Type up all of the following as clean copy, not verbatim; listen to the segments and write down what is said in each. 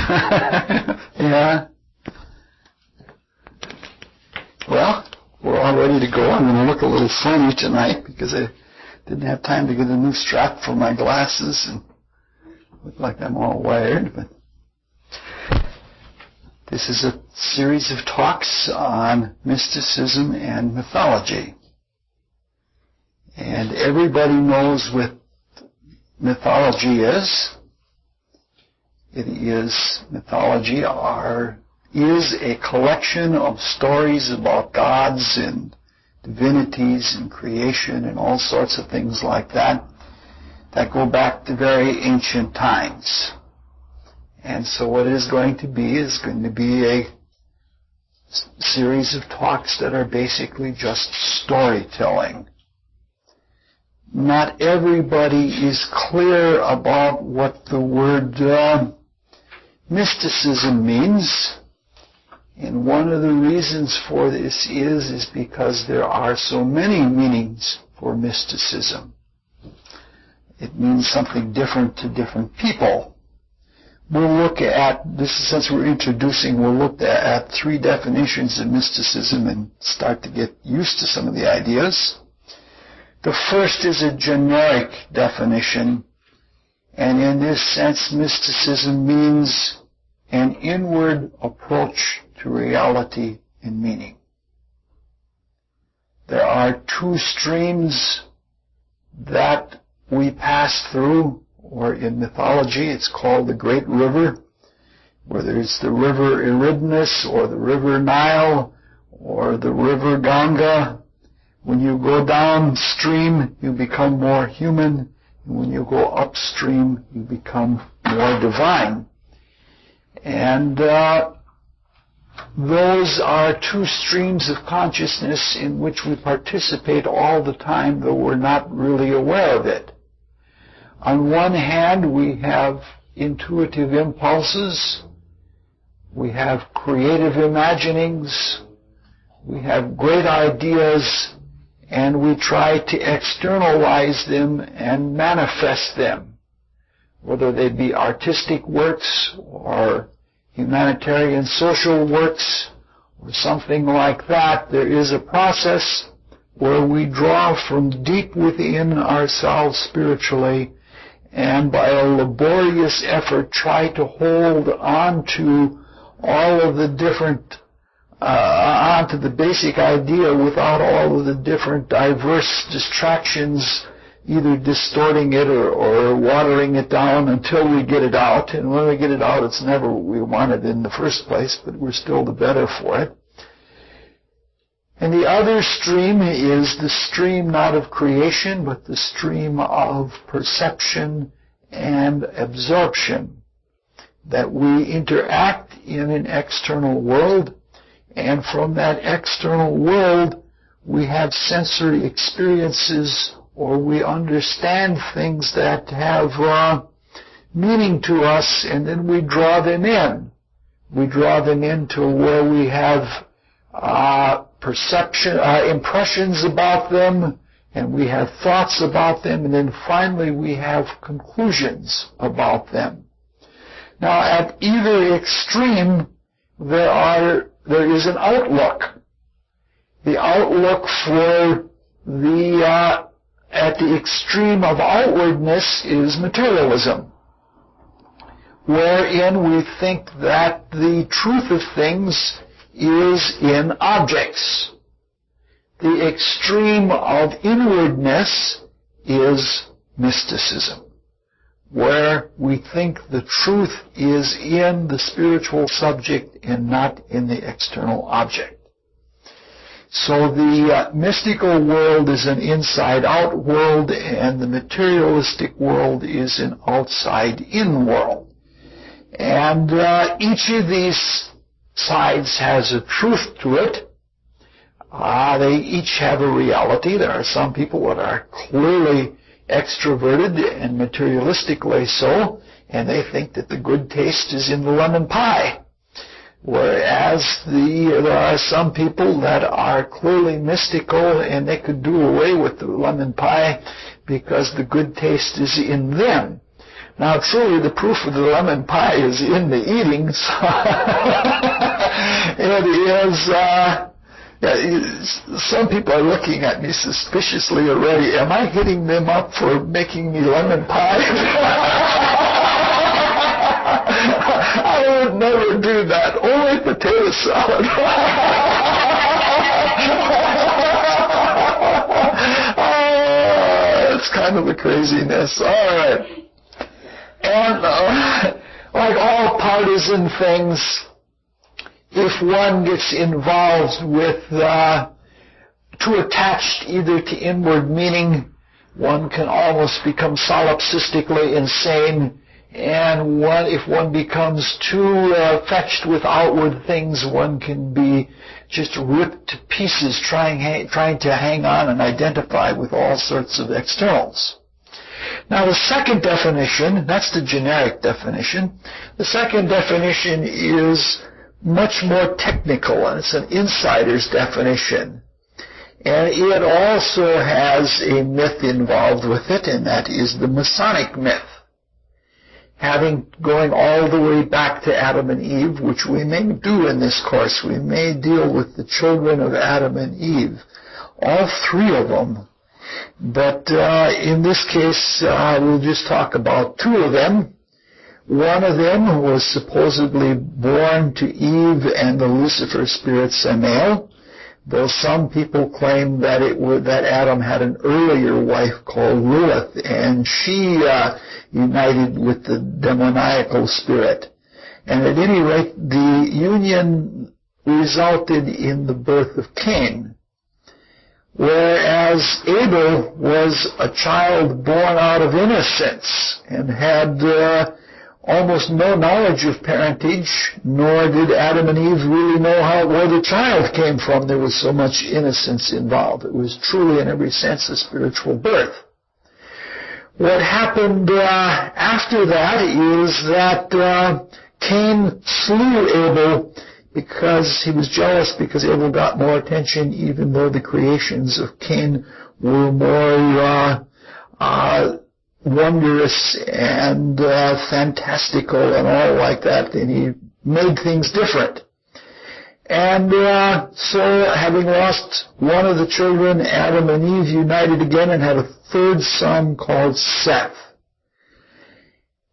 Yeah. Well, we're all ready to go. I'm going to look a little funny tonight because I didn't have time to get a new strap for my glasses and look like I'm all wired. But this is a series of talks on mysticism and mythology. And everybody knows what mythology is. Mythology is a collection of stories about gods and divinities and creation and all sorts of things like that go back to very ancient times. And so what it is going to be a series of talks that are basically just storytelling. Not everybody is clear about what the word mysticism means. And one of the reasons for this is because there are so many meanings for mysticism. It means something different to different people. We'll look at, since we're introducing, we'll look at 3 definitions of mysticism and start to get used to some of the ideas. The first is a generic definition, and in this sense, mysticism means an inward approach to reality and meaning. There are 2 streams that we pass through, or in mythology it's called the Great River, whether it's the River Eridanus or the River Nile or the River Ganga. When you go downstream, you become more human, and when you go upstream, you become more divine. And those are 2 streams of consciousness in which we participate all the time, though we're not really aware of it. On one hand, we have intuitive impulses, we have creative imaginings, we have great ideas, and we try to externalize them and manifest them, whether they be artistic works or humanitarian social works or something like that. There is a process where we draw from deep within ourselves spiritually and by a laborious effort try to hold on to all of the different onto the basic idea without all of the different diverse distractions, either distorting it or watering it down until we get it out. And when we get it out, it's never what we wanted in the first place, but we're still the better for it. And the other stream is the stream not of creation, but the stream of perception and absorption, that we interact in an external world, and from that external world we have sensory experiences, or we understand things that have meaning to us, and then we draw them in. We draw them into where we have impressions about them, and we have thoughts about them, and then finally we have conclusions about them. Now, at either extreme, there is an outlook. The outlook for at the extreme of outwardness is materialism, wherein we think that the truth of things is in objects. The extreme of inwardness is mysticism, where we think the truth is in the spiritual subject and not in the external object. So the mystical world is an inside-out world, and the materialistic world is an outside-in world. And each of these sides has a truth to it. They each have a reality. There are some people that are clearly extroverted and materialistically so, and they think that the good taste is in the lemon pie. Whereas there are some people that are clearly mystical and they could do away with the lemon pie because the good taste is in them. Now, truly, the proof of the lemon pie is in the eating. So it is. Some people are looking at me suspiciously already. Am I hitting them up for making me lemon pie? I would never do that. Only potato salad. It's kind of a craziness. All right. And like all partisan things, if one gets involved with too attached either to inward meaning, one can almost become solipsistically insane. And if one becomes too fetched with outward things, one can be just ripped to pieces trying to hang on and identify with all sorts of externals. Now the second definition, that's the generic definition. The second definition is much more technical, and it's an insider's definition. And it also has a myth involved with it, and that is the Masonic myth. Going all the way back to Adam and Eve, which we may do in this course. We may deal with the children of Adam and Eve, all three of them. But in this case, we'll just talk about two of them. One of them was supposedly born to Eve and the Lucifer spirit Samael, though some people claim that that Adam had an earlier wife called Lilith, and she united with the demoniacal spirit. And at any rate, the union resulted in the birth of Cain, whereas Abel was a child born out of innocence and had almost no knowledge of parentage, nor did Adam and Eve really know where the child came from. There was so much innocence involved. It was truly, in every sense, a spiritual birth. What happened after that is that Cain slew Abel because he was jealous because Abel got more attention, even though the creations of Cain were more wondrous and fantastical and all like that, and he made things different. And so, having lost one of the children, Adam and Eve united again and had a third son called Seth.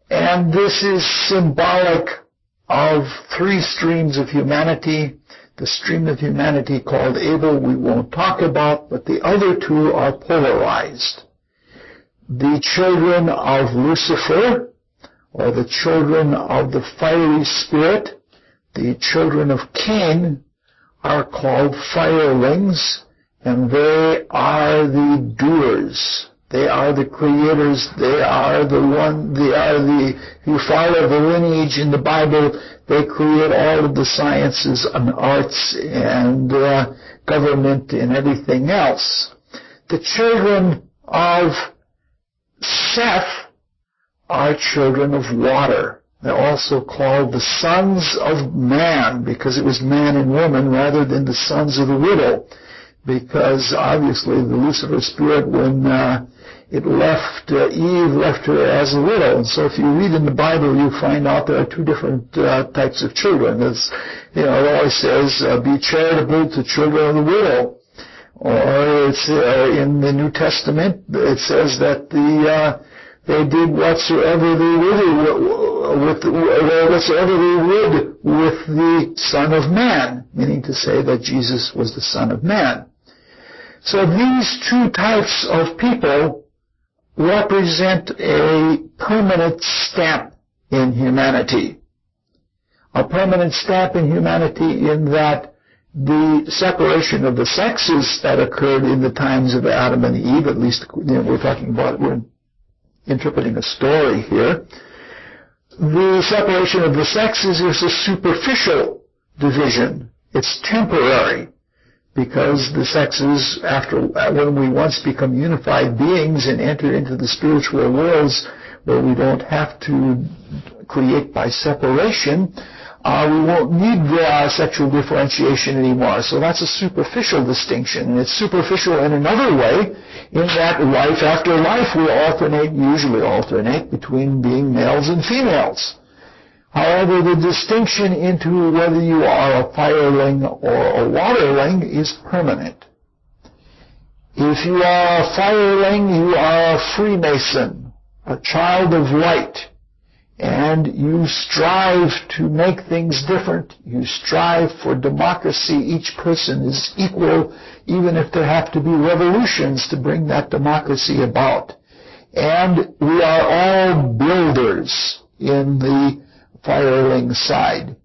And this is symbolic of three streams of humanity. The stream of humanity called Abel we won't talk about, but the other two are polarized. The children of Lucifer, or the children of the fiery spirit, the children of Cain, are called firelings, and they are the doers. They are the creators. If you follow the lineage in the Bible, they create all of the sciences and arts and government and everything else. The children of Seth are children of water. They're also called the sons of man, because it was man and woman rather than the sons of the widow, because obviously the Lucifer spirit, when it left Eve, left her as a widow. And so if you read in the Bible, you find out there are two different types of children. It always says, be charitable to children of the widow. Or it's in the New Testament, it says that they did whatsoever they would with the Son of Man, meaning to say that Jesus was the Son of Man. So these two types of people represent a permanent stamp in humanity. A permanent stamp in humanity in that the separation of the sexes that occurred in the times of Adam and Eve, at least we're interpreting a story here. The separation of the sexes is a superficial division. It's temporary, because the sexes, when we once become unified beings and enter into the spiritual worlds where we don't have to create by separation, we won't need sexual differentiation anymore. So that's a superficial distinction. And it's superficial in another way, in that life after life we usually alternate between being males and females. However, the distinction into whether you are a fireling or a waterling is permanent. If you are a fireling, you are a Freemason, a child of light, and you strive to make things different. You strive for democracy. Each person is equal, even if there have to be revolutions to bring that democracy about. And we are all builders in the fireling side.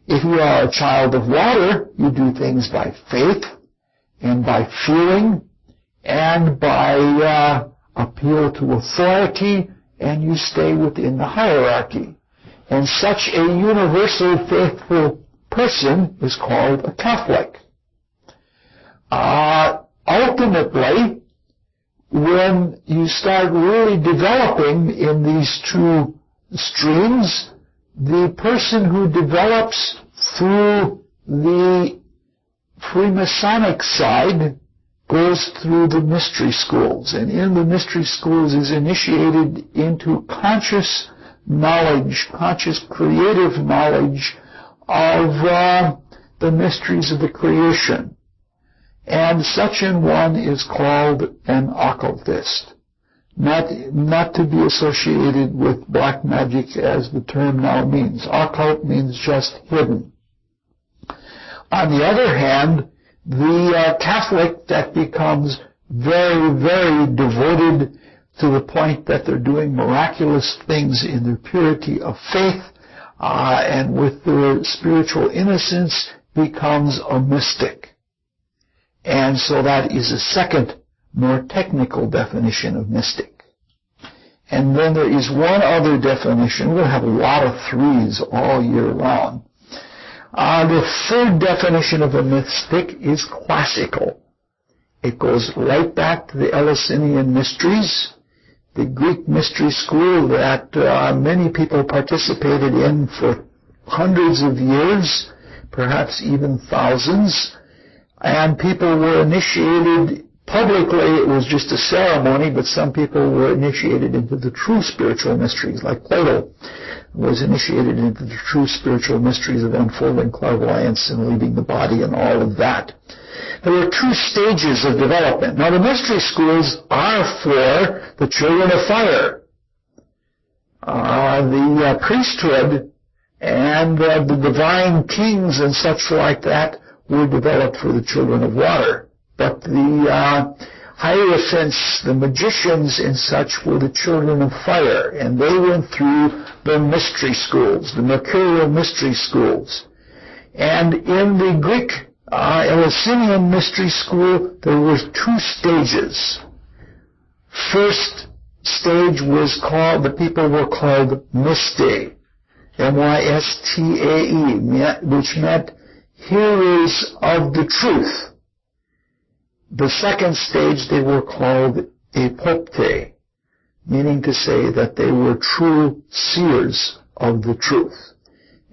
If you are a child of water, you do things by faith and by feeling and by appeal to authority, and you stay within the hierarchy. And such a universal faithful person is called a Catholic. Ultimately, when you start really developing in these two streams, the person who develops through the Freemasonic side goes through the mystery schools, and in the mystery schools is initiated into conscious knowledge, conscious creative knowledge of the mysteries of the creation. And such an one is called an occultist. Not to be associated with black magic as the term now means. Occult means just hidden. On the other hand, the Catholic that becomes very, very devoted to the point that they're doing miraculous things in their purity of faith and with their spiritual innocence becomes a mystic. And so that is a second, more technical definition of mystic. And then there is one other definition. We'll have a lot of threes all year round. The third definition of a mystic is classical. It goes right back to the Eleusinian mysteries, the Greek mystery school that many people participated in for hundreds of years, perhaps even thousands, and people were initiated publicly. It was just a ceremony, but some people were initiated into the true spiritual mysteries, like Plato was initiated into the true spiritual mysteries of unfolding clairvoyance and leaving the body and all of that. There were two stages of development. Now, the mystery schools are for the children of fire. The priesthood and the divine kings and such like that were developed for the children of water. But the hierophants, the magicians and such, were the children of fire, and they went through the mystery schools, the mercurial mystery schools. And in the Greek Eleusinian mystery school, there were two stages. First stage was called, the people were called Mystae, M-Y-S-T-A-E, which meant hearers of the truth. The second stage, they were called apopte, meaning to say that they were true seers of the truth.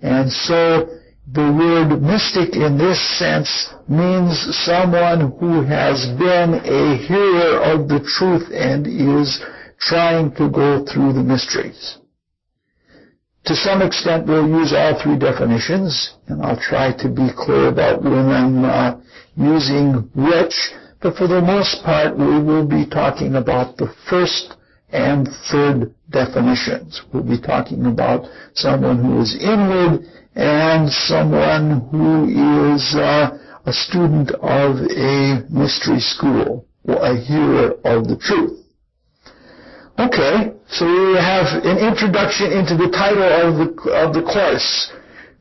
And so the word mystic in this sense means someone who has been a hearer of the truth and is trying to go through the mysteries. To some extent, we'll use all three definitions, and I'll try to be clear about when I'm using which. But for the most part, we will be talking about the first and third definitions. We'll be talking about someone who is inward and someone who is a student of a mystery school, or a hearer of the truth. Okay, so we have an introduction into the title of the course,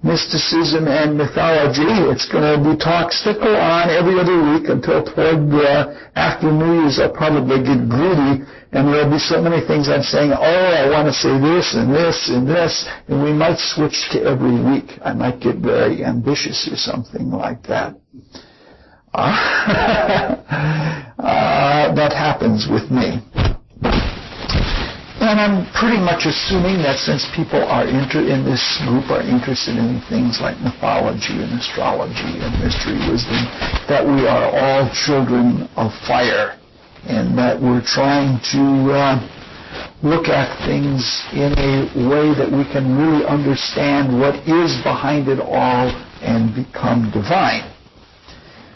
Mysticism and Mythology. It's going to be taught, still on every other week until toward after New Year's. I'll probably get greedy, and there'll be so many things I'm saying, I want to say this and this and this, and we might switch to every week. I might get very ambitious or something like that. That happens with me. And I'm pretty much assuming that since people are in this group are interested in things like mythology and astrology and mystery wisdom, that we are all children of fire and that we're trying to look at things in a way that we can really understand what is behind it all and become divine.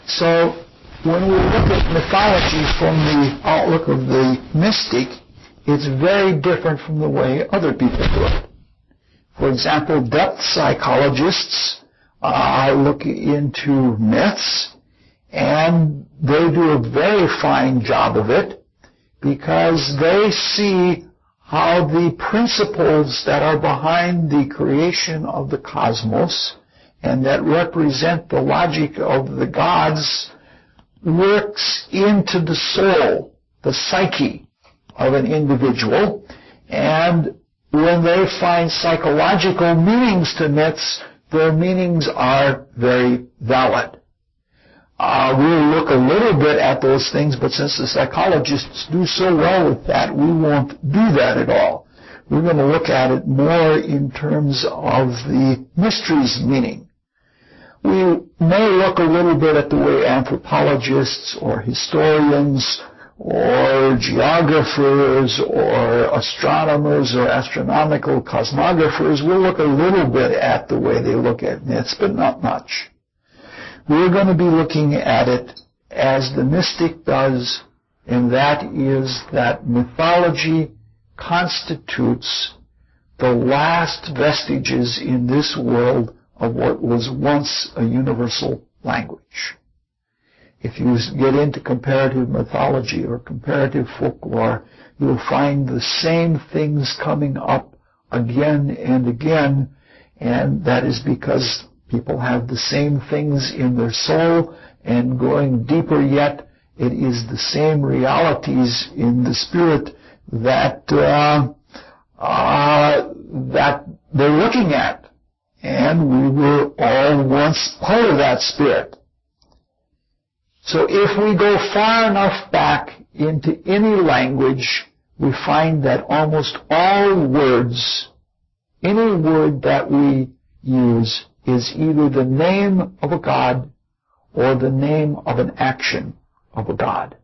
So when we look at mythology from the outlook of the mystic, it's very different from the way other people do it. For example, depth psychologists look into myths, and they do a very fine job of it because they see how the principles that are behind the creation of the cosmos and that represent the logic of the gods works into the soul, the psyche of an individual, and when they find psychological meanings to myths, their meanings are very valid. We'll look a little bit at those things, but since the psychologists do so well with that, we won't do that at all. We're going to look at it more in terms of the mysteries meaning. We may look a little bit at the way anthropologists or historians or geographers or astronomers or astronomical cosmographers will look a little bit at the way they look at myths, but not much. We're going to be looking at it as the mystic does, and that is that mythology constitutes the last vestiges in this world of what was once a universal language. If you get into comparative mythology or comparative folklore, you'll find the same things coming up again and again, and that is because people have the same things in their soul, and going deeper yet, it is the same realities in the spirit that that they're looking at, and we were all once part of that spirit. So if we go far enough back into any language, we find that almost all words, any word that we use, is either the name of a god or the name of an action of a god.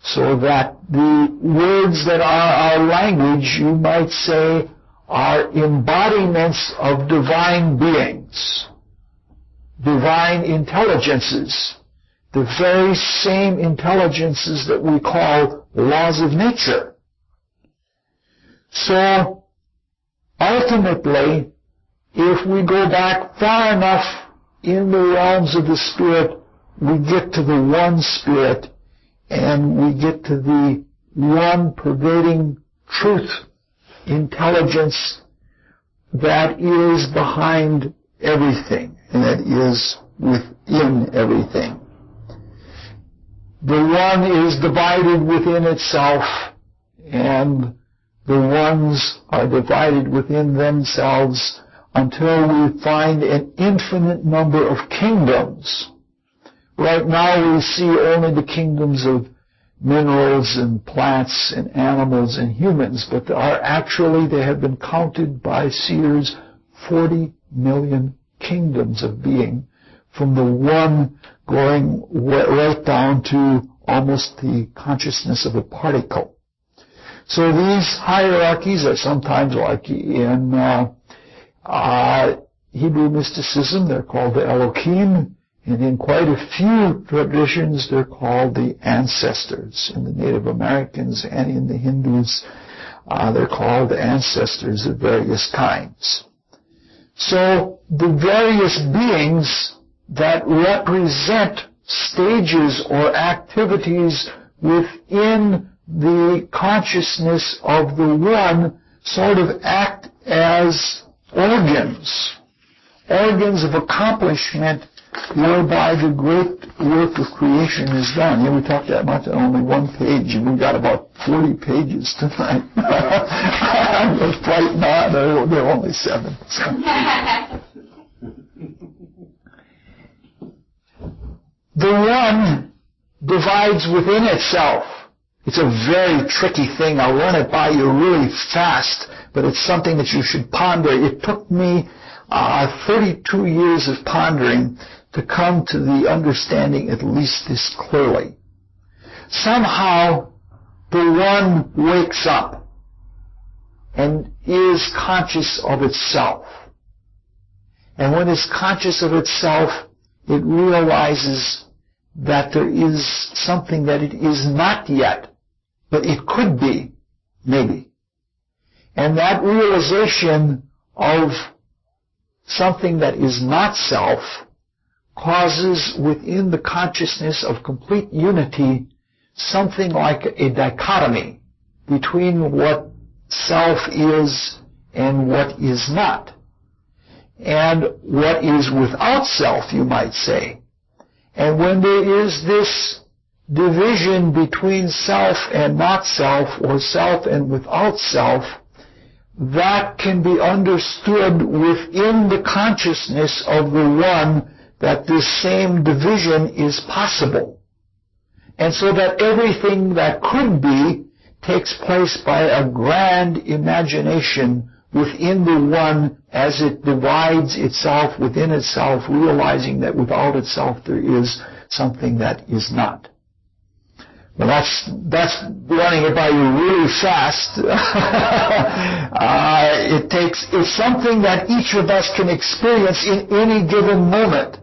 So that the words that are our language, you might say, are embodiments of divine beings, divine intelligences, the very same intelligences that we call laws of nature. So, ultimately, if we go back far enough in the realms of the spirit, we get to the one spirit, and we get to the one pervading truth, intelligence that is behind everything, and that is within everything. The one is divided within itself, and the ones are divided within themselves until we find an infinite number of kingdoms. Right now we see only the kingdoms of minerals and plants and animals and humans, but there are actually, they have been counted by seers, 40 million kingdoms of being, from the one going right down to almost the consciousness of a particle. So these hierarchies are sometimes, like in Hebrew mysticism, they're called the Elohim, and in quite a few traditions they're called the ancestors. In the Native Americans and in the Hindus, they're called the ancestors of various kinds. So the various beings that represent stages or activities within the consciousness of the one sort of act as organs of accomplishment whereby the great work of creation is done. Here we talked that much on only one page, and we got about 40 pages tonight. I was frightened. There are only 7. So. The one divides within itself. It's a very tricky thing. I'll run it by you really fast, but it's something that you should ponder. It took me 32 years of pondering to come to the understanding at least this clearly. somehow the one wakes up and is conscious of itself. And when it's conscious of itself, it realizes that there is something that it is not yet, but it could be, maybe. And that realization of something that is not self causes within the consciousness of complete unity something like a dichotomy between what self is and what is not. And what is without self, you might say. And when there is this division between self and not self, or self and without self, that can be understood within the consciousness of the one that this same division is possible. And so that everything that could be takes place by a grand imagination within the one as it divides itself within itself, realizing that without itself there is something that is not. Well, that's running it by you really fast. It's something that each of us can experience in any given moment.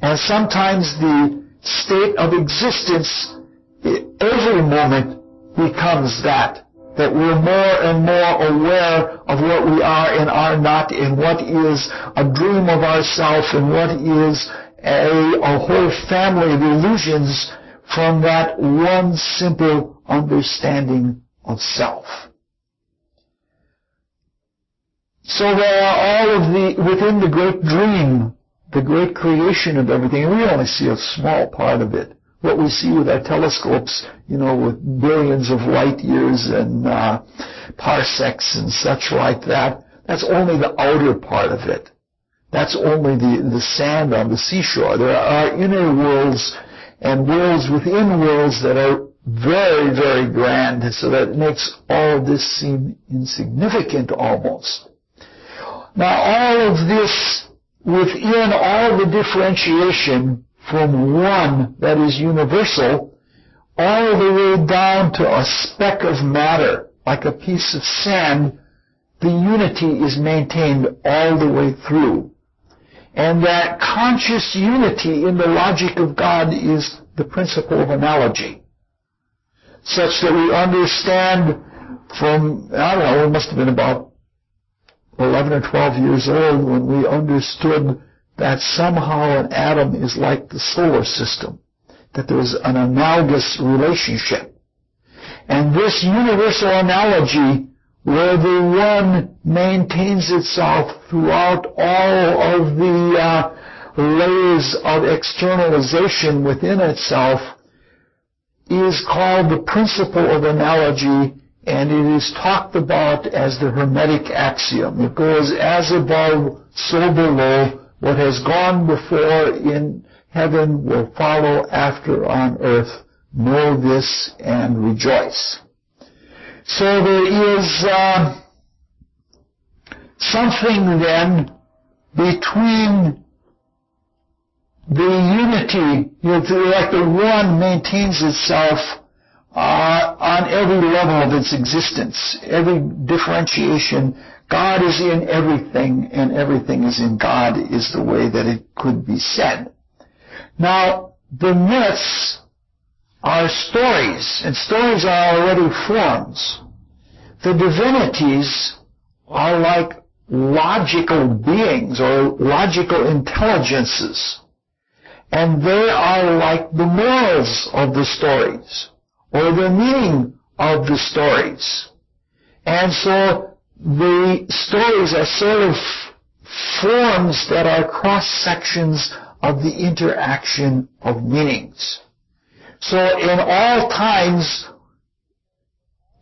And sometimes the state of existence, every moment becomes that we're more and more aware of what we are and are not, and what is a dream of ourself, and what is a whole family of illusions from that one simple understanding of self. So there are all of within the great dream, the great creation of everything, and we only see a small part of it. What we see with our telescopes, with billions of light years and parsecs and such like that, that's only the outer part of it. That's only the sand on the seashore. There are inner worlds and worlds within worlds that are very, very grand, so that it makes all of this seem insignificant almost. Now, all of this, within all the differentiation from one that is universal, all the way down to a speck of matter, like a piece of sand, the unity is maintained all the way through. And that conscious unity in the logic of God is the principle of analogy, such that we understand from, it must have been about 11 or 12 years old when we understood that somehow an atom is like the solar system, that there is an analogous relationship. And this universal analogy, where the one maintains itself throughout all of the layers of externalization within itself, is called the principle of analogy, and it is talked about as the Hermetic axiom. It goes as above, so below. What has gone before in heaven will follow after on earth. Know this and rejoice. So there is something then between the unity, like the one maintains itself on every level of its existence, every differentiation. God is in everything, and everything is in God, is the way that it could be said. Now, the myths are stories, and stories are already forms. The divinities are like logical beings or logical intelligences, and they are like the morals of the stories, or the meaning of the stories. And so the stories are sort of forms that are cross-sections of the interaction of meanings. So in all times,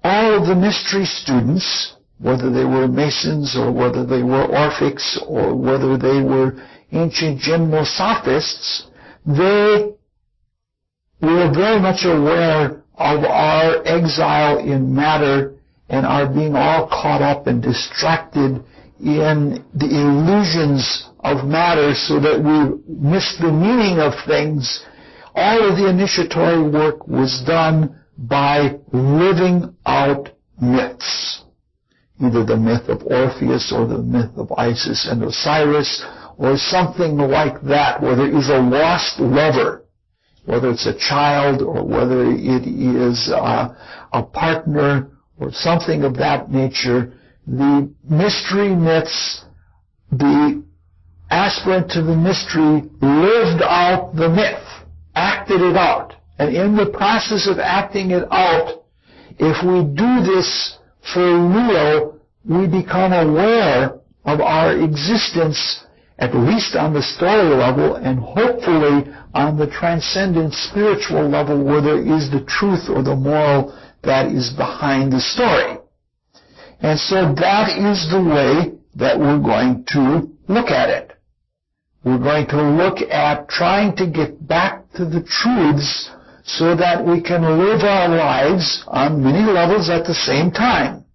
all of the mystery students, whether they were Masons or whether they were Orphics or whether they were ancient gymnosophists, they were very much aware of our exile in matter and our being all caught up and distracted in the illusions of matter, so that we miss the meaning of things All of the initiatory work was done by living out myths. Either the myth of Orpheus or the myth of Isis and Osiris or something like that, where there is a lost lover, whether it's a child or whether it is a partner or something of that nature. The mystery myths, the aspirant to the mystery lived out the myth, acted it out. And in the process of acting it out, if we do this for real, we become aware of our existence, at least on the story level, and hopefully on the transcendent spiritual level where there is the truth or the moral that is behind the story. And so that is the way that we're going to look at it. We're going to look at trying to get back to the truths so that we can live our lives on many levels at the same time,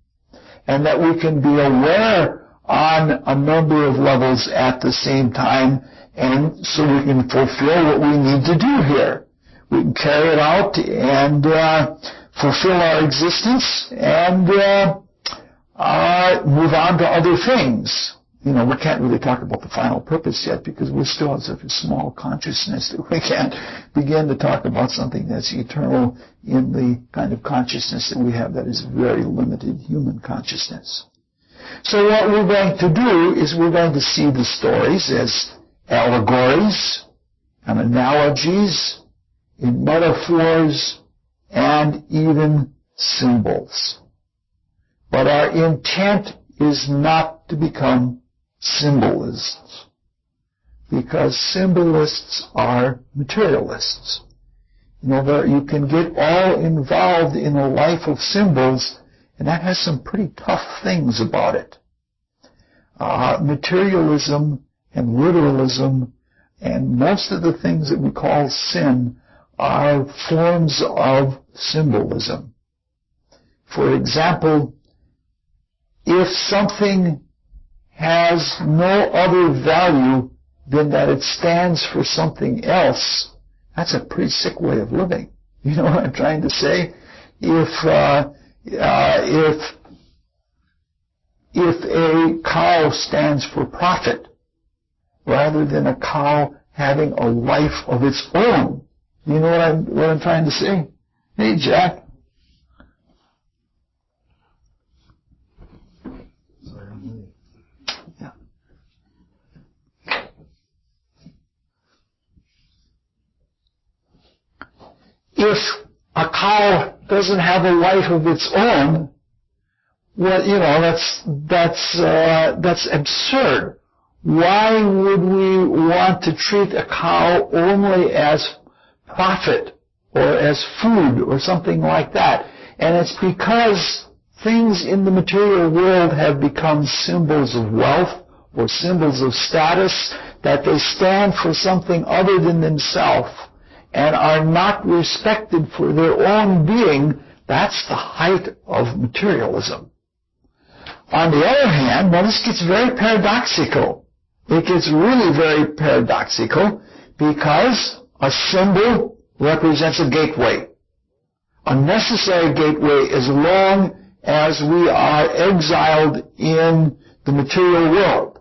and that we can be aware on a number of levels at the same time, and so we can fulfill what we need to do here. We can carry it out and fulfill our existence and move on to other things. You know, we can't really talk about the final purpose yet because we're still in such a small consciousness that we can't begin to talk about something that's eternal in the kind of consciousness that we have that is very limited human consciousness. So what we're going to do is we're going to see the stories as allegories and analogies, in metaphors, and even symbols. But our intent is not to become symbolists, because symbolists are materialists. You know, you can get all involved in a life of symbols, and that has some pretty tough things about it. Materialism and literalism and most of the things that we call sin are forms of symbolism. For example, if something has no other value than that it stands for something else, that's a pretty sick way of living. You know what I'm trying to say? If a cow stands for profit, rather than a cow having a life of its own, you know what I'm trying to say? Hey, Jack. If a cow doesn't have a life of its own, well, you know, that's absurd. Why would we want to treat a cow only as profit or as food or something like that? And it's because things in the material world have become symbols of wealth or symbols of status, that they stand for something other than themselves and are not respected for their own being. That's the height of materialism. On the other hand, well, this gets very paradoxical. It gets really very paradoxical because a symbol represents a gateway. A necessary gateway as long as we are exiled in the material world.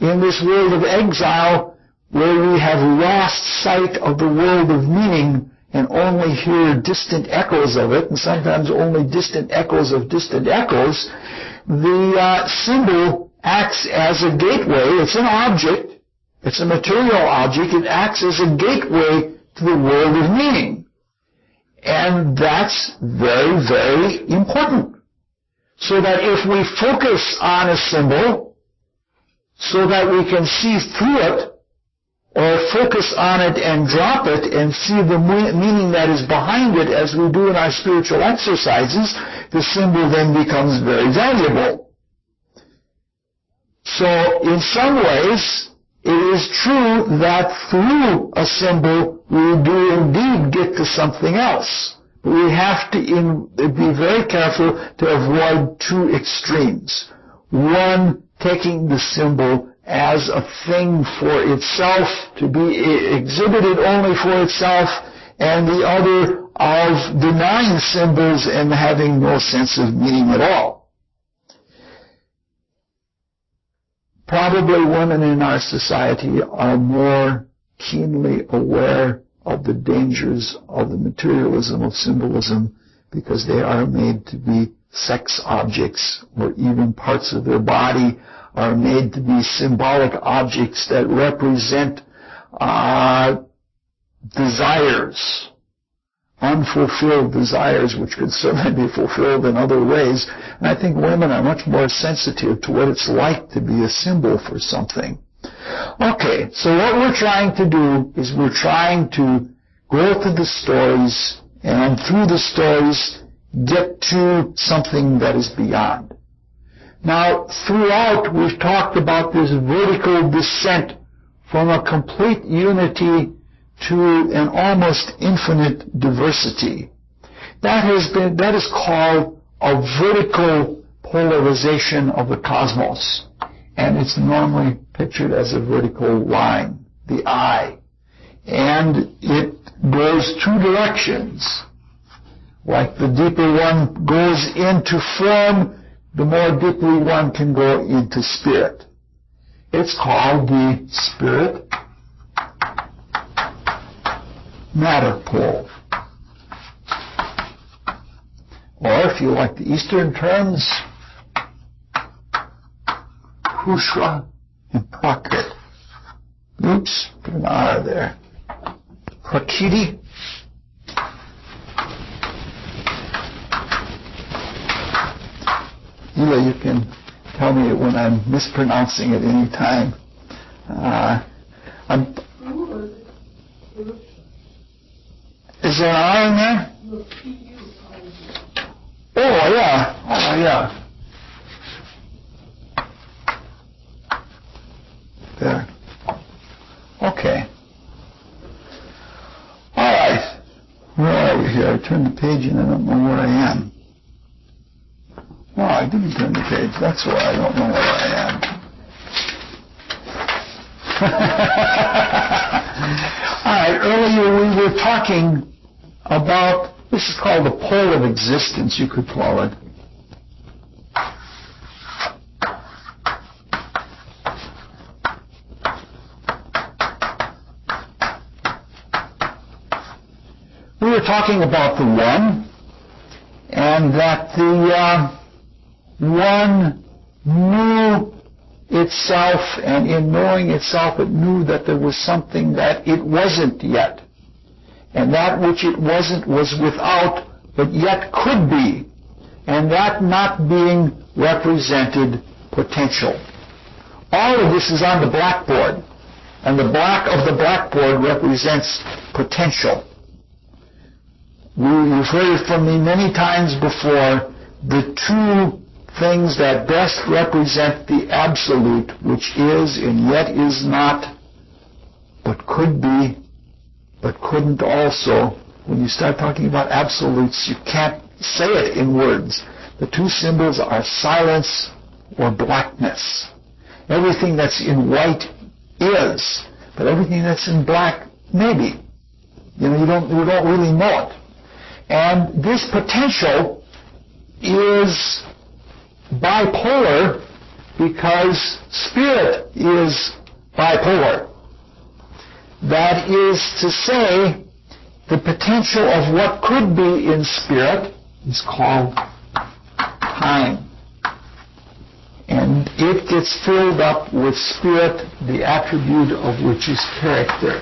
In this world of exile, where we have lost sight of the world of meaning and only hear distant echoes of it, and sometimes only distant echoes of distant echoes, the symbol acts as a gateway. It's an object. It's a material object. It acts as a gateway to the world of meaning. And that's very, very important. So that if we focus on a symbol so that we can see through it, or focus on it and drop it and see the meaning that is behind it as we do in our spiritual exercises, the symbol then becomes very valuable. So in some ways, it is true that through a symbol we do indeed get to something else. But we have to be very careful to avoid two extremes. One, taking the symbol as a thing for itself, to be exhibited only for itself, and the other of denying symbols and having no sense of meaning at all. Probably women in our society are more keenly aware of the dangers of the materialism of symbolism because they are made to be sex objects, or even parts of their body are made to be symbolic objects that represent desires, unfulfilled desires, which could certainly be fulfilled in other ways. And I think women are much more sensitive to what it's like to be a symbol for something. Okay, so what we're trying to do is we're trying to go through the stories, and through the stories get to something that is beyond. Now, throughout, we've talked about this vertical descent from a complete unity to an almost infinite diversity. That is called a vertical polarization of the cosmos, and it's normally pictured as a vertical line, the eye, and it goes two directions. Like the deeper one goes into form, the more deeply one can go into spirit. It's called the spirit matter pole. Or if you like the Eastern terms, Hushra and Prakrit. Oops, put an R there. Prakriti. Ela, you can tell me when I'm mispronouncing it any time. Is there an I in there? Oh, yeah. Oh, yeah. There. Okay. All right. Where are we here? I turned the page and I don't know where I am. No, I didn't turn the page. That's why I don't know where I am. All right, earlier we were talking about, this is called the pole of existence, you could call it. We were talking about the one, and that the one knew itself, and in knowing itself it knew that there was something that it wasn't yet. And that which it wasn't was without, but yet could be. And that not being represented potential. All of this is on the blackboard. And the black of the blackboard represents potential. You've heard it from me many times before, the two things that best represent the absolute, which is and yet is not, but could be, but couldn't also. When you start talking about absolutes, you can't say it in words. The two symbols are silence or blackness. Everything that's in white is, but everything that's in black, maybe. You don't really know it. And this potential is bipolar because spirit is bipolar. That is to say, the potential of what could be in spirit is called time. And it gets filled up with spirit, the attribute of which is character.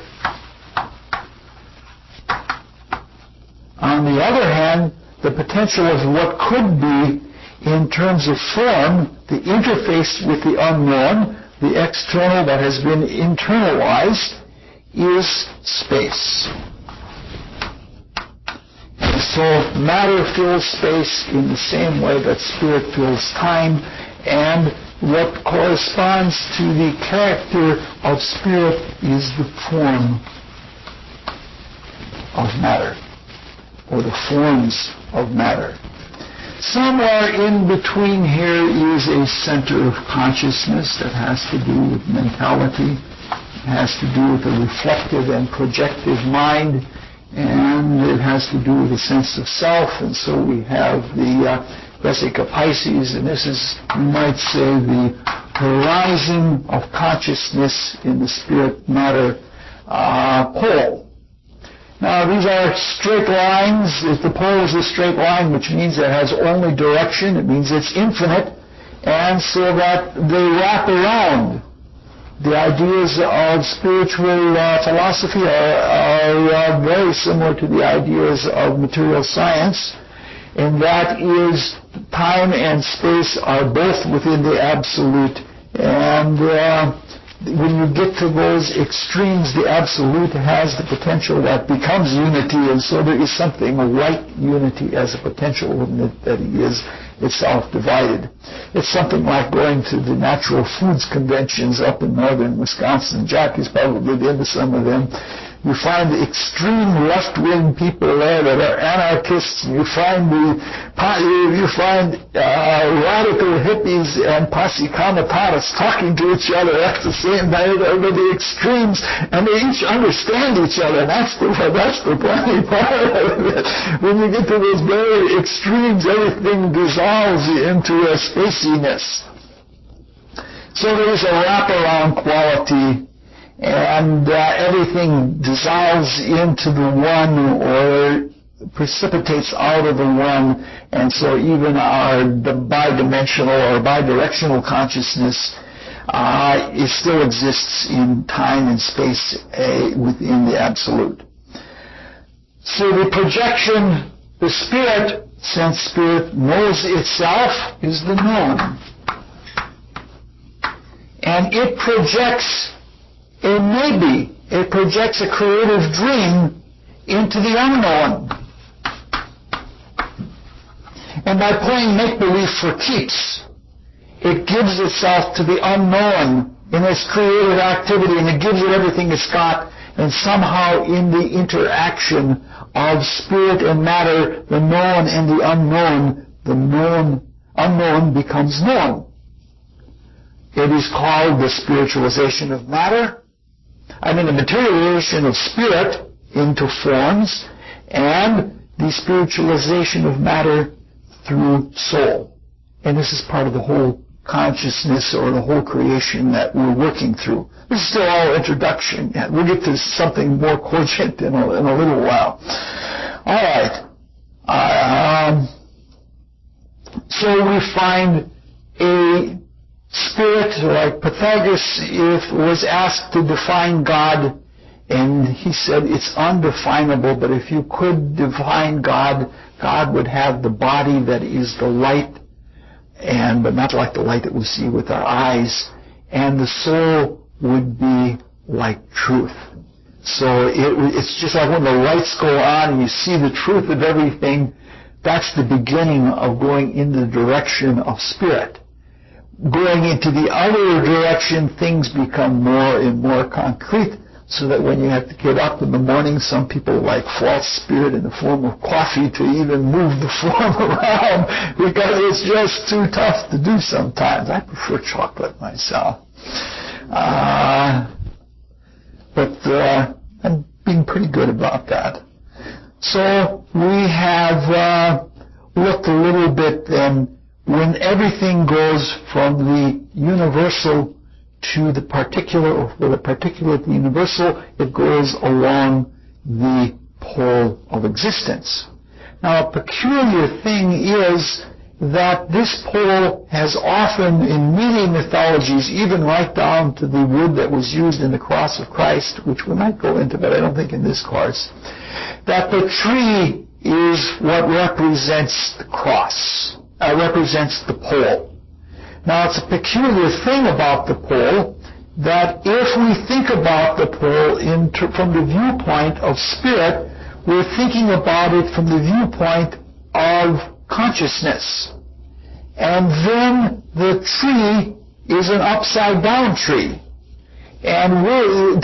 On the other hand, the potential of what could be in terms of form, the interface with the unknown, the external that has been internalized, is space. And so matter fills space in the same way that spirit fills time, and what corresponds to the character of spirit is the form of matter, or the forms of matter. Somewhere in between here is a center of consciousness that has to do with mentality, has to do with a reflective and projective mind, and it has to do with a sense of self. And so we have the Vesica Pisces, and this is, you might say, the horizon of consciousness in the spirit-matter pole. Now, these are straight lines. If the pole is a straight line, which means it has only direction, it means it's infinite, and so that they wrap around. The ideas of spiritual philosophy are very similar to the ideas of material science, and that is time and space are both within the absolute, and when you get to those extremes, the absolute has the potential that becomes unity, and so there is something like unity as a potential that is itself divided. It's something like going to the natural foods conventions up in northern Wisconsin. Jack has probably been to some of them. You find the extreme left-wing people there that are anarchists, and you find radical hippies and posse comitatus talking to each other at the same time. They're the extremes, and they each understand each other. And that's the funny part of it. When you get to those very extremes, everything dissolves into a spaciness. So there is a wraparound quality, and everything dissolves into the one or precipitates out of the one, and so even our bidimensional or bidirectional consciousness it still exists in time and space within the absolute. So the projection, the spirit, since spirit knows itself, is the known. And it projects a maybe. It projects a creative dream into the unknown. And by playing make-believe for keeps, it gives itself to the unknown in its creative activity, and it gives it everything it's got, and somehow in the interaction of spirit and matter, the known and the unknown becomes known. It is called the spiritualization of matter, the materialization of spirit into forms, and the spiritualization of matter through soul. And this is part of the whole consciousness or the whole creation that we're working through. This is still all introduction. We'll get to something more cogent in a little while. All right. So we find a spirit, like Pythagoras, was asked to define God, and he said it's undefinable, but if you could define God, God would have the body that is the light, but not like the light that we see with our eyes, and the soul would be like truth. So it's just like when the lights go on and you see the truth of everything, that's the beginning of going in the direction of spirit. Going into the other direction, things become more and more concrete, so that when you have to get up in the morning, some people like false spirit in the form of coffee to even move the form around, because it's just too tough to do sometimes. I prefer chocolate myself. But I'm being pretty good about that. So we have looked a little bit then, when everything goes from the universal to the particular, or for the particular to the universal, it goes along the pole of existence. Now, a peculiar thing is that this pole has often, in many mythologies, even right down to the wood that was used in the cross of Christ, which we might go into, but I don't think in this course, that the tree is what represents the cross. Represents the pole. Now, it's a peculiar thing about the pole that if we think about the pole from the viewpoint of spirit, we're thinking about it from the viewpoint of consciousness. And then the tree is an upside-down tree. And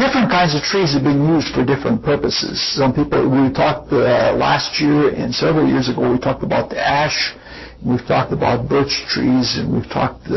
different kinds of trees have been used for different purposes. Some people, we talked last year and several years ago, we talked about the ash We've talked about birch trees, and we've talked we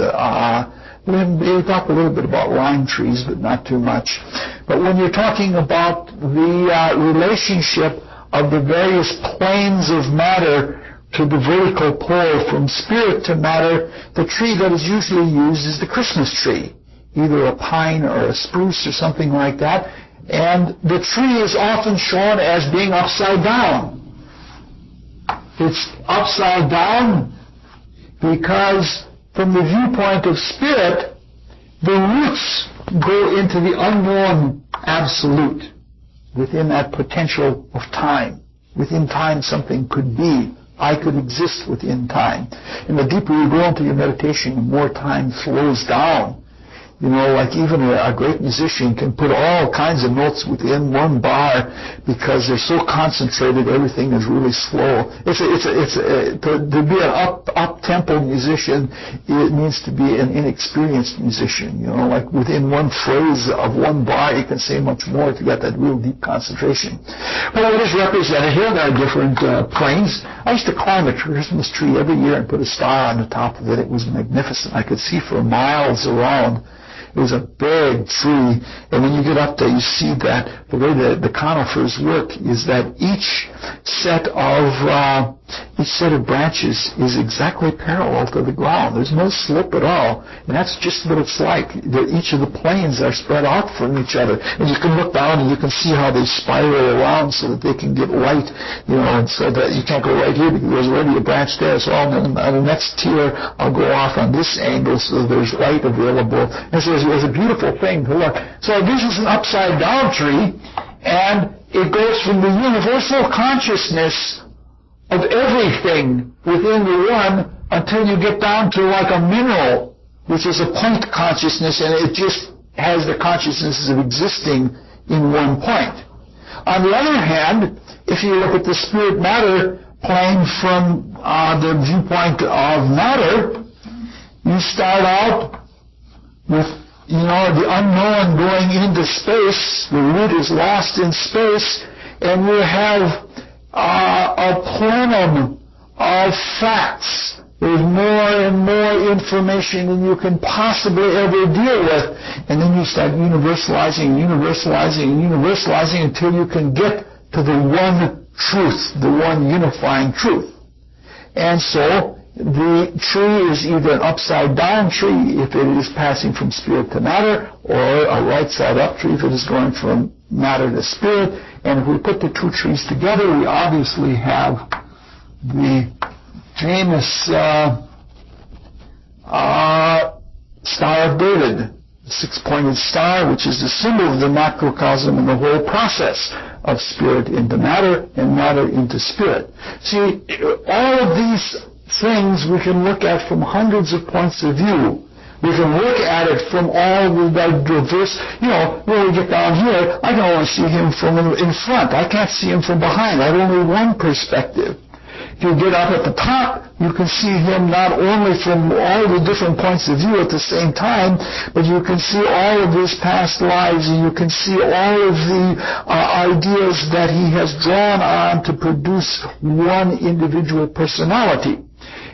talked a little bit about lime trees, but not too much. But when you're talking about the relationship of the various planes of matter to the vertical pole from spirit to matter, the tree that is usually used is the Christmas tree, either a pine or a spruce or something like that. And the tree is often shown as being upside down. It's upside down because from the viewpoint of spirit, the roots go into the unknown absolute within that potential of time. Within time something could be. I could exist within time. And the deeper you go into your meditation, the more time slows down. You know, like even a great musician can put all kinds of notes within one bar because they're so concentrated, everything is really slow. To be an up-tempo musician, it means to be an inexperienced musician. You know, like within one phrase of one bar, you can say much more to get that real deep concentration. Well, it is represented here. There are different planes. I used to climb a Christmas tree every year and put a star on the top of it. It was magnificent. I could see for miles around. It was a big tree, and when you get up there, you see that the way the conifers work is that each set of branches is exactly parallel to the ground. There's no slip at all, and that's just what it's like. Each of the planes are spread out from each other, and you can look down and you can see how they spiral around so that they can get light, you know, and so that you can't go right here because there's already a branch there. So on the next tier, I'll go off on this angle so there's light available. And so it was a beautiful thing to look. So this is an upside-down tree, and it goes from the universal consciousness of everything within the one until you get down to like a mineral, which is a point consciousness, and it just has the consciousness of existing in one point. On the other hand, if you look at the spirit-matter plane from the viewpoint of matter, you start out with, you know, the unknown going into space. The root is lost in space, and you have a plenum of facts. There's more and more information than you can possibly ever deal with. And then you start universalizing until you can get to the one truth, the one unifying truth. And so the tree is either an upside-down tree if it is passing from spirit to matter, or a right-side-up tree if it is going from matter to spirit. And if we put the two trees together, we obviously have the famous Star of David, the six-pointed star, which is the symbol of the macrocosm and the whole process of spirit into matter and matter into spirit. See, all of these things we can look at from hundreds of points of view. We can look at it from all the diverse, you know, when we get down here, I can only see him from in front. I can't see him from behind. I have only one perspective. If you get up at the top, you can see him not only from all the different points of view at the same time, but you can see all of his past lives, and you can see all of the ideas that he has drawn on to produce one individual personality.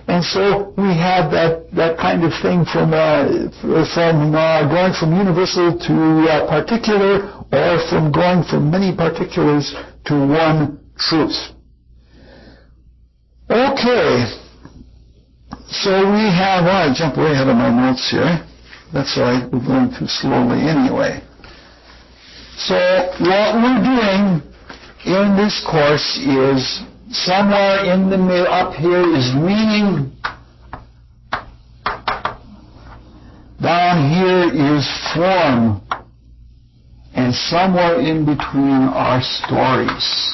And so we have that kind of thing from going from universal to particular, or from going from many particulars to one truth. Okay, so we have, I jumped way ahead of my notes here. That's all right, we're going too slowly anyway. So what we're doing in this course is somewhere in the middle, up here is meaning, down here is form, and somewhere in between are stories.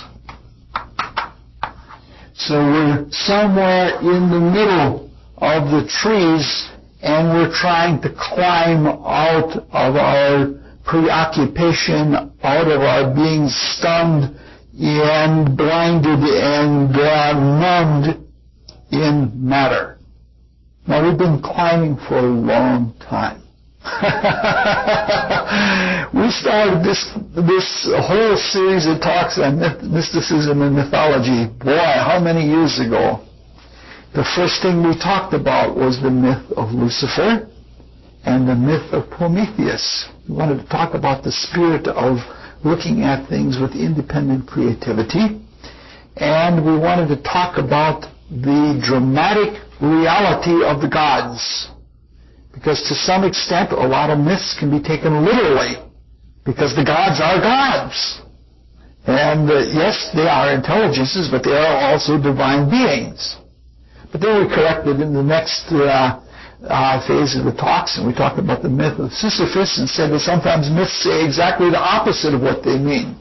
So we're somewhere in the middle of the trees, and we're trying to climb out of our preoccupation, out of our being stunned and blinded and numbed in matter. Now, we've been climbing for a long time. We started this whole series of talks on mysticism and mythology, boy, how many years ago? The first thing we talked about was the myth of Lucifer and the myth of Prometheus. We wanted to talk about the spirit of looking at things with independent creativity. And we wanted to talk about the dramatic reality of the gods. Because to some extent, a lot of myths can be taken literally, because the gods are gods. And yes, they are intelligences, but they are also divine beings. But then we corrected in the next phase of the talks, and we talked about the myth of Sisyphus and said that sometimes myths say exactly the opposite of what they mean.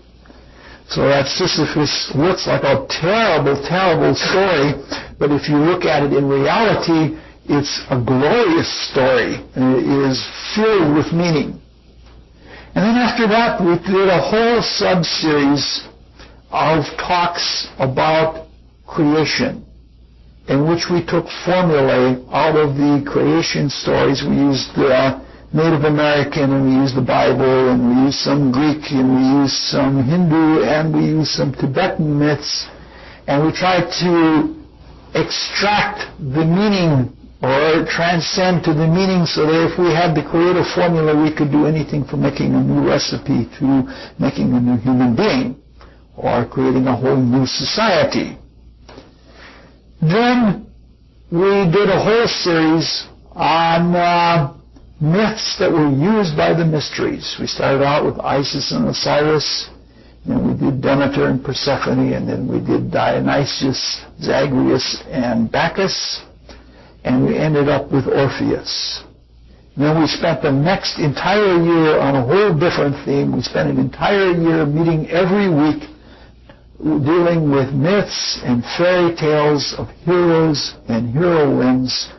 So that Sisyphus looks like a terrible, terrible story, but if you look at it in reality, it's a glorious story, and it is filled with meaning. And then after that, we did a whole sub-series of talks about creation, in which we took formulae out of the creation stories. We used Native American, and we used the Bible, and we used some Greek, and we used some Hindu, and we used some Tibetan myths, and we tried to extract the meaning or transcend to the meaning, so that if we had the creative formula, we could do anything from making a new recipe to making a new human being or creating a whole new society. Then we did a whole series on myths that were used by the mysteries. We started out with Isis and Osiris, and we did Demeter and Persephone, and then we did Dionysius, Zagreus, and Bacchus, and we ended up with Orpheus. And then we spent the next entire year on a whole different theme. We spent an entire year meeting every week, dealing with myths and fairy tales of heroes and heroines,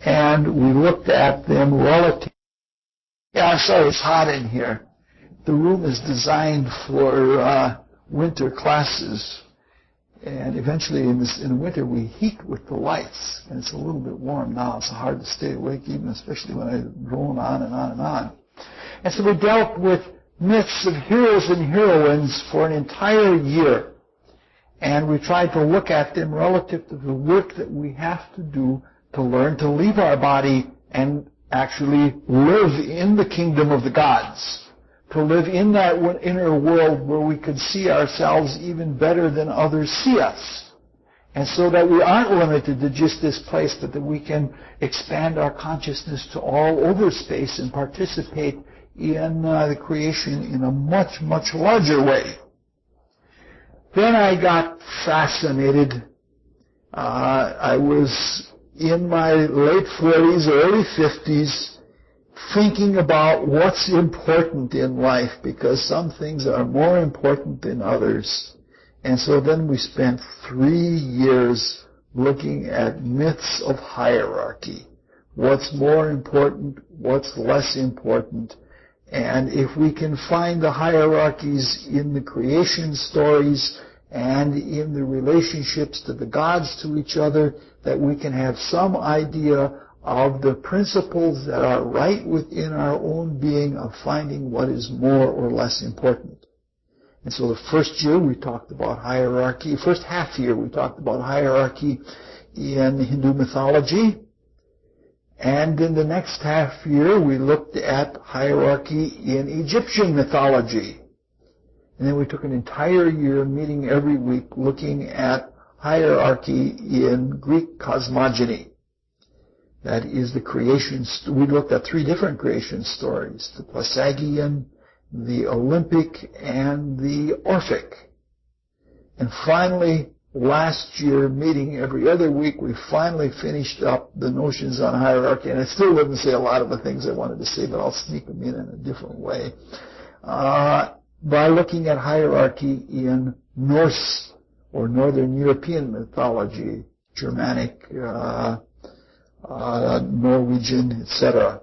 and we looked at them relative. Yeah, I'm sorry, it's hot in here. The room is designed for winter classes, and eventually in the winter we heat with the lights, and it's a little bit warm now. It's hard to stay awake, even especially when I drone on and on and on. And so we dealt with myths of heroes and heroines for an entire year, and we tried to look at them relative to the work that we have to do to learn to leave our body and actually live in the kingdom of the gods, to live in that inner world where we could see ourselves even better than others see us. And so that we aren't limited to just this place, but that we can expand our consciousness to all over space and participate in the creation in a much, much larger way. Then I got fascinated. I was in my late 40s, early 50s, thinking about what's important in life, because some things are more important than others. And so then we spent 3 years looking at myths of hierarchy. What's more important, what's less important. And if we can find the hierarchies in the creation stories and in the relationships to the gods to each other, that we can have some idea of the principles that are right within our own being of finding what is more or less important. And so the first year we talked about hierarchy, first half year we talked about hierarchy in Hindu mythology, and in the next half year we looked at hierarchy in Egyptian mythology. And then we took an entire year meeting every week looking at hierarchy in Greek cosmogony. That is the creation. We looked at 3 different creation stories: the Plasagian, the Olympic, and the Orphic. And finally, last year, meeting every other week, we finally finished up the notions on hierarchy. And I still wouldn't say a lot of the things I wanted to say, but I'll sneak them in a different way. By looking at hierarchy in Norse or Northern European mythology, Germanic, Norwegian, etc.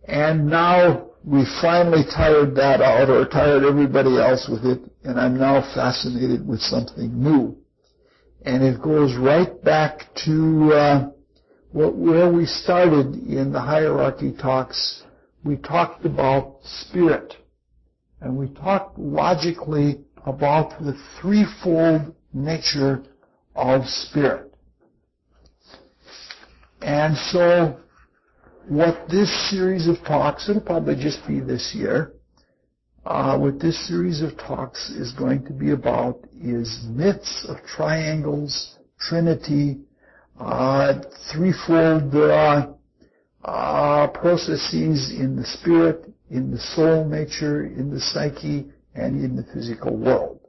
And now we finally tired that out, or tired everybody else with it, and I'm now fascinated with something new. And it goes right back to where we started in the hierarchy talks. We talked about spirit, and we talked logically about the threefold nature of spirit. And so what this series of talks, it'll probably just be this year, what this series of talks is going to be about is myths of triangles, trinity, threefold processes in the spirit, in the soul nature, in the psyche, and in the physical world.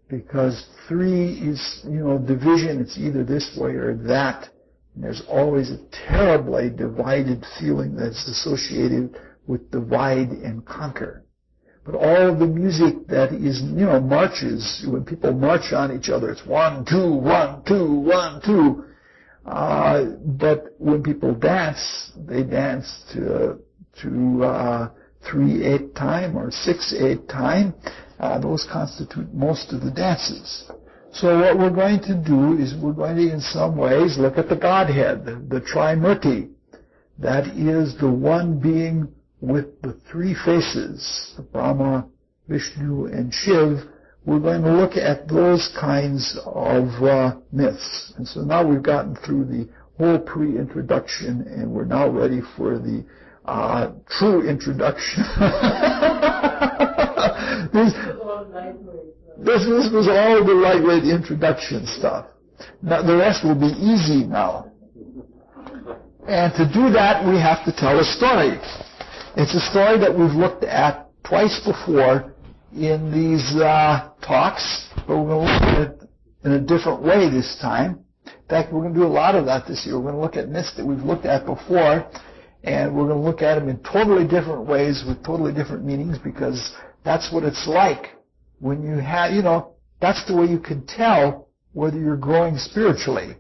Because three is, division, it's either this way or that. And there's always a terribly divided feeling that's associated with divide and conquer. But all of the music that is, marches, when people march on each other, it's 1, 2, 1, 2, 1, 2. But when people dance, they dance to 3/8 time or 6/8 time. Those constitute most of the dances. So what we're going to do is we're going to, in some ways, look at the Godhead, the Trimurti. That is the one being with the three faces, Brahma, Vishnu, and Shiv. We're going to look at those kinds of myths. And so now we've gotten through the whole pre-introduction, and we're now ready for the true introduction. This was all the lightweight introduction stuff. Now, the rest will be easy now. And to do that, we have to tell a story. It's a story that we've looked at twice before in these talks, but we're going to look at it in a different way this time. In fact, we're going to do a lot of that this year. We're going to look at myths that we've looked at before, and we're going to look at them in totally different ways with totally different meanings, because that's what it's like when you have, that's the way you can tell whether you're growing spiritually.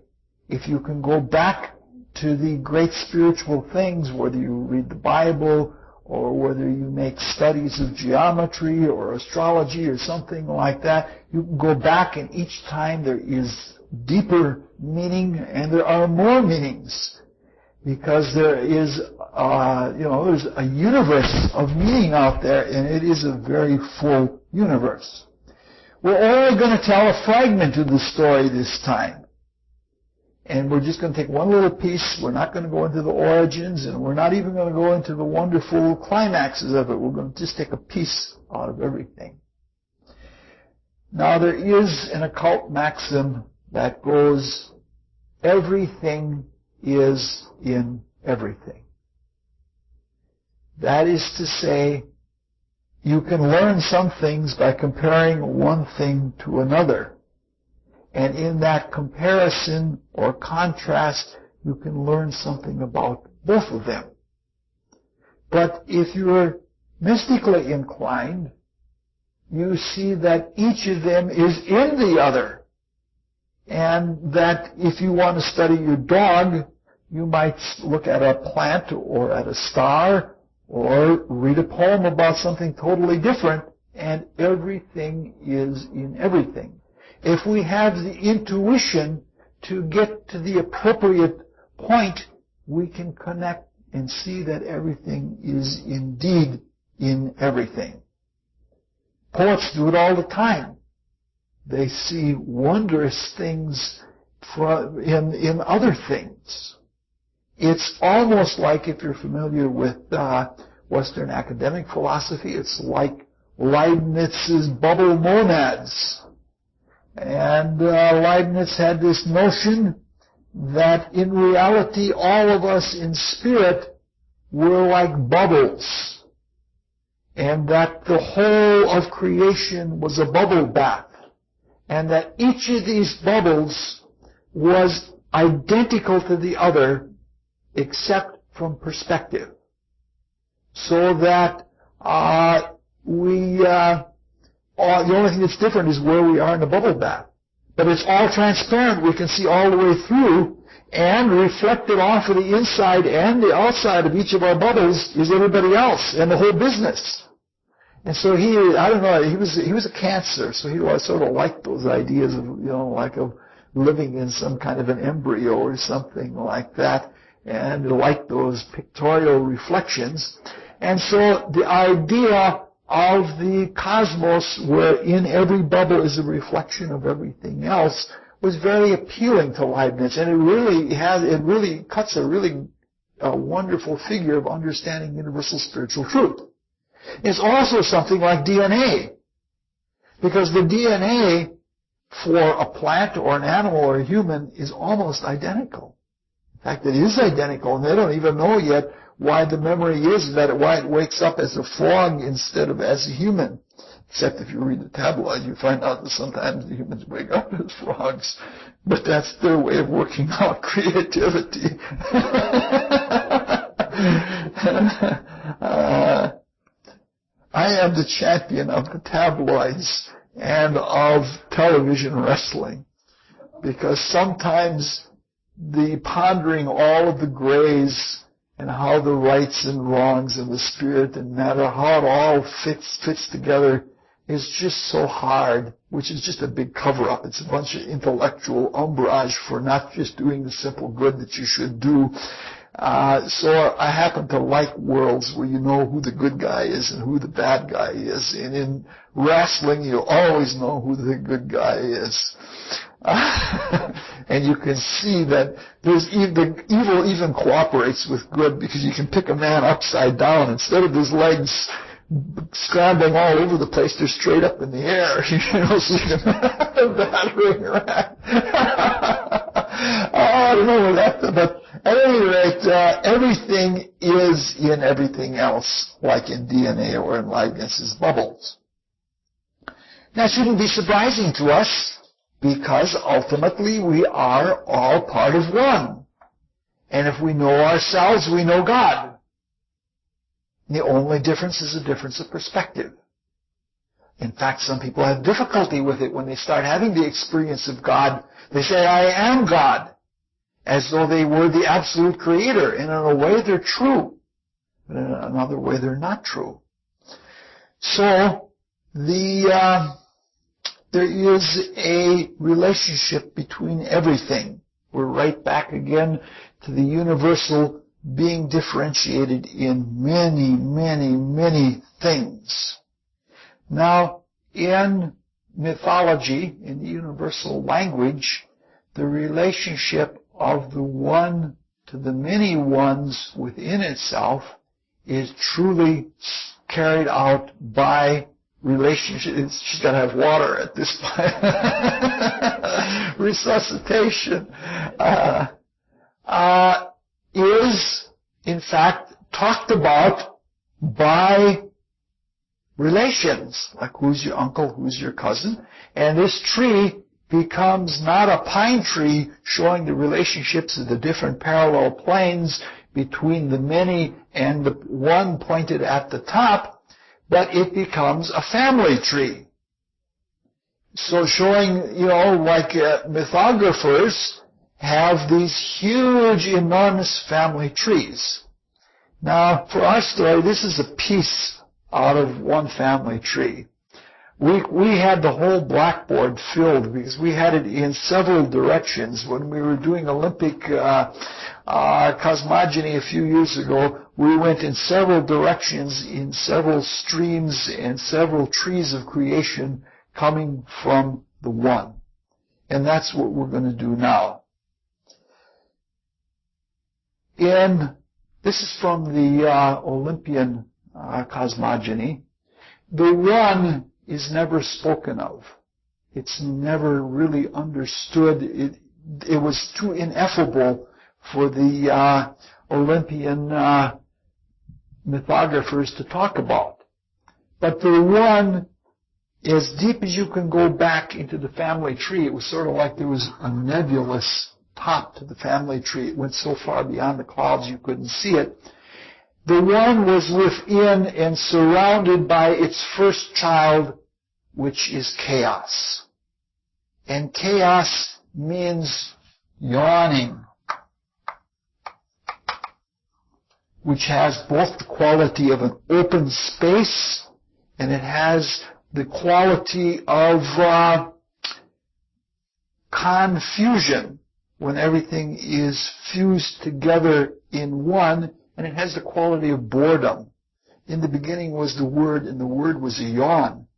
If you can go back to the great spiritual things, whether you read the Bible or whether you make studies of geometry or astrology or something like that, you can go back, and each time there is deeper meaning and there are more meanings, because there is there's a universe of meaning out there, and it is a very full universe. We're only going to tell a fragment of the story this time. And we're just going to take one little piece. We're not going to go into the origins, and we're not even going to go into the wonderful climaxes of it. We're going to just take a piece out of everything. Now, there is an occult maxim that goes, everything is in everything. That is to say, you can learn some things by comparing one thing to another. And in that comparison or contrast, you can learn something about both of them. But if you're mystically inclined, you see that each of them is in the other. And that if you want to study your dog, you might look at a plant or at a star or read a poem about something totally different, and everything is in everything. If we have the intuition to get to the appropriate point, we can connect and see that everything is indeed in everything. Poets do it all the time. They see wondrous things in other things. It's almost like, if you're familiar with Western academic philosophy, it's like Leibniz's bubble monads. And Leibniz had this notion that in reality all of us in spirit were like bubbles, and that the whole of creation was a bubble bath, and that each of these bubbles was identical to the other except from perspective. So that the only thing that's different is where we are in the bubble bath. But it's all transparent. We can see all the way through, and reflected off of the inside and the outside of each of our bubbles is everybody else and the whole business. And so he was a Cancer, so he sort of liked those ideas of, of living in some kind of an embryo or something like that, and liked those pictorial reflections. And so the idea of the cosmos, where in every bubble is a reflection of everything else, was very appealing to Leibniz, and it really cuts a really wonderful figure of understanding universal spiritual truth. It's also something like DNA, because the DNA for a plant or an animal or a human is almost identical. In fact, it is identical, and they don't even know yet why the memory is that, why it wakes up as a frog instead of as a human. Except if you read the tabloid, you find out that sometimes the humans wake up as frogs. But that's their way of working out creativity. I am the champion of the tabloids and of television wrestling, because sometimes the pondering all of the grays and how the rights and wrongs and the spirit and matter, how it all fits together, is just so hard, which is just a big cover-up. It's a bunch of intellectual umbrage for not just doing the simple good that you should do. So I happen to like worlds where you know who the good guy is and who the bad guy is. And in wrestling, you always know who the good guy is. And you can see that the evil even cooperates with good, because you can pick a man upside down. Instead of his legs scrambling all over the place, they're straight up in the air, so you can battering around. I don't know where that's, but at any rate, everything is in everything else, like in DNA or in Leibniz's bubbles. Now, it shouldn't be surprising to us, because ultimately we are all part of one. And if we know ourselves, we know God. The only difference is a difference of perspective. In fact, some people have difficulty with it when they start having the experience of God. They say, I am God, as though they were the absolute creator. And in a way, they're true. But in another way, they're not true. So, there is a relationship between everything. We're right back again to the universal being differentiated in many, many, many things. Now, in mythology, in the universal language, the relationship of the one to the many ones within itself is truly carried out by relationship. She's got to have water at this point. Resuscitation is, in fact, talked about by relations, like who's your uncle, who's your cousin, and this tree becomes not a pine tree showing the relationships of the different parallel planes between the many and the one pointed at the top, but it becomes a family tree. So showing, like mythographers have these huge, enormous family trees. Now, for our story, this is a piece out of one family tree. We had the whole blackboard filled because we had it in several directions. When we were doing Olympic cosmogony a few years ago, we went in several directions, in several streams and several trees of creation coming from the one. And that's what we're going to do now. This is from the Olympian cosmogony. The one is never spoken of. It's never really understood. It was too ineffable for the Olympian mythographers to talk about. But the one, as deep as you can go back into the family tree, it was sort of like there was a nebulous top to the family tree. It went so far beyond the clouds you couldn't see it. The one was within and surrounded by its first child, which is chaos. And chaos means yawning, which has both the quality of an open space and it has the quality of confusion, when everything is fused together in one, and it has the quality of boredom. In the beginning was the Word, and the Word was a yawn.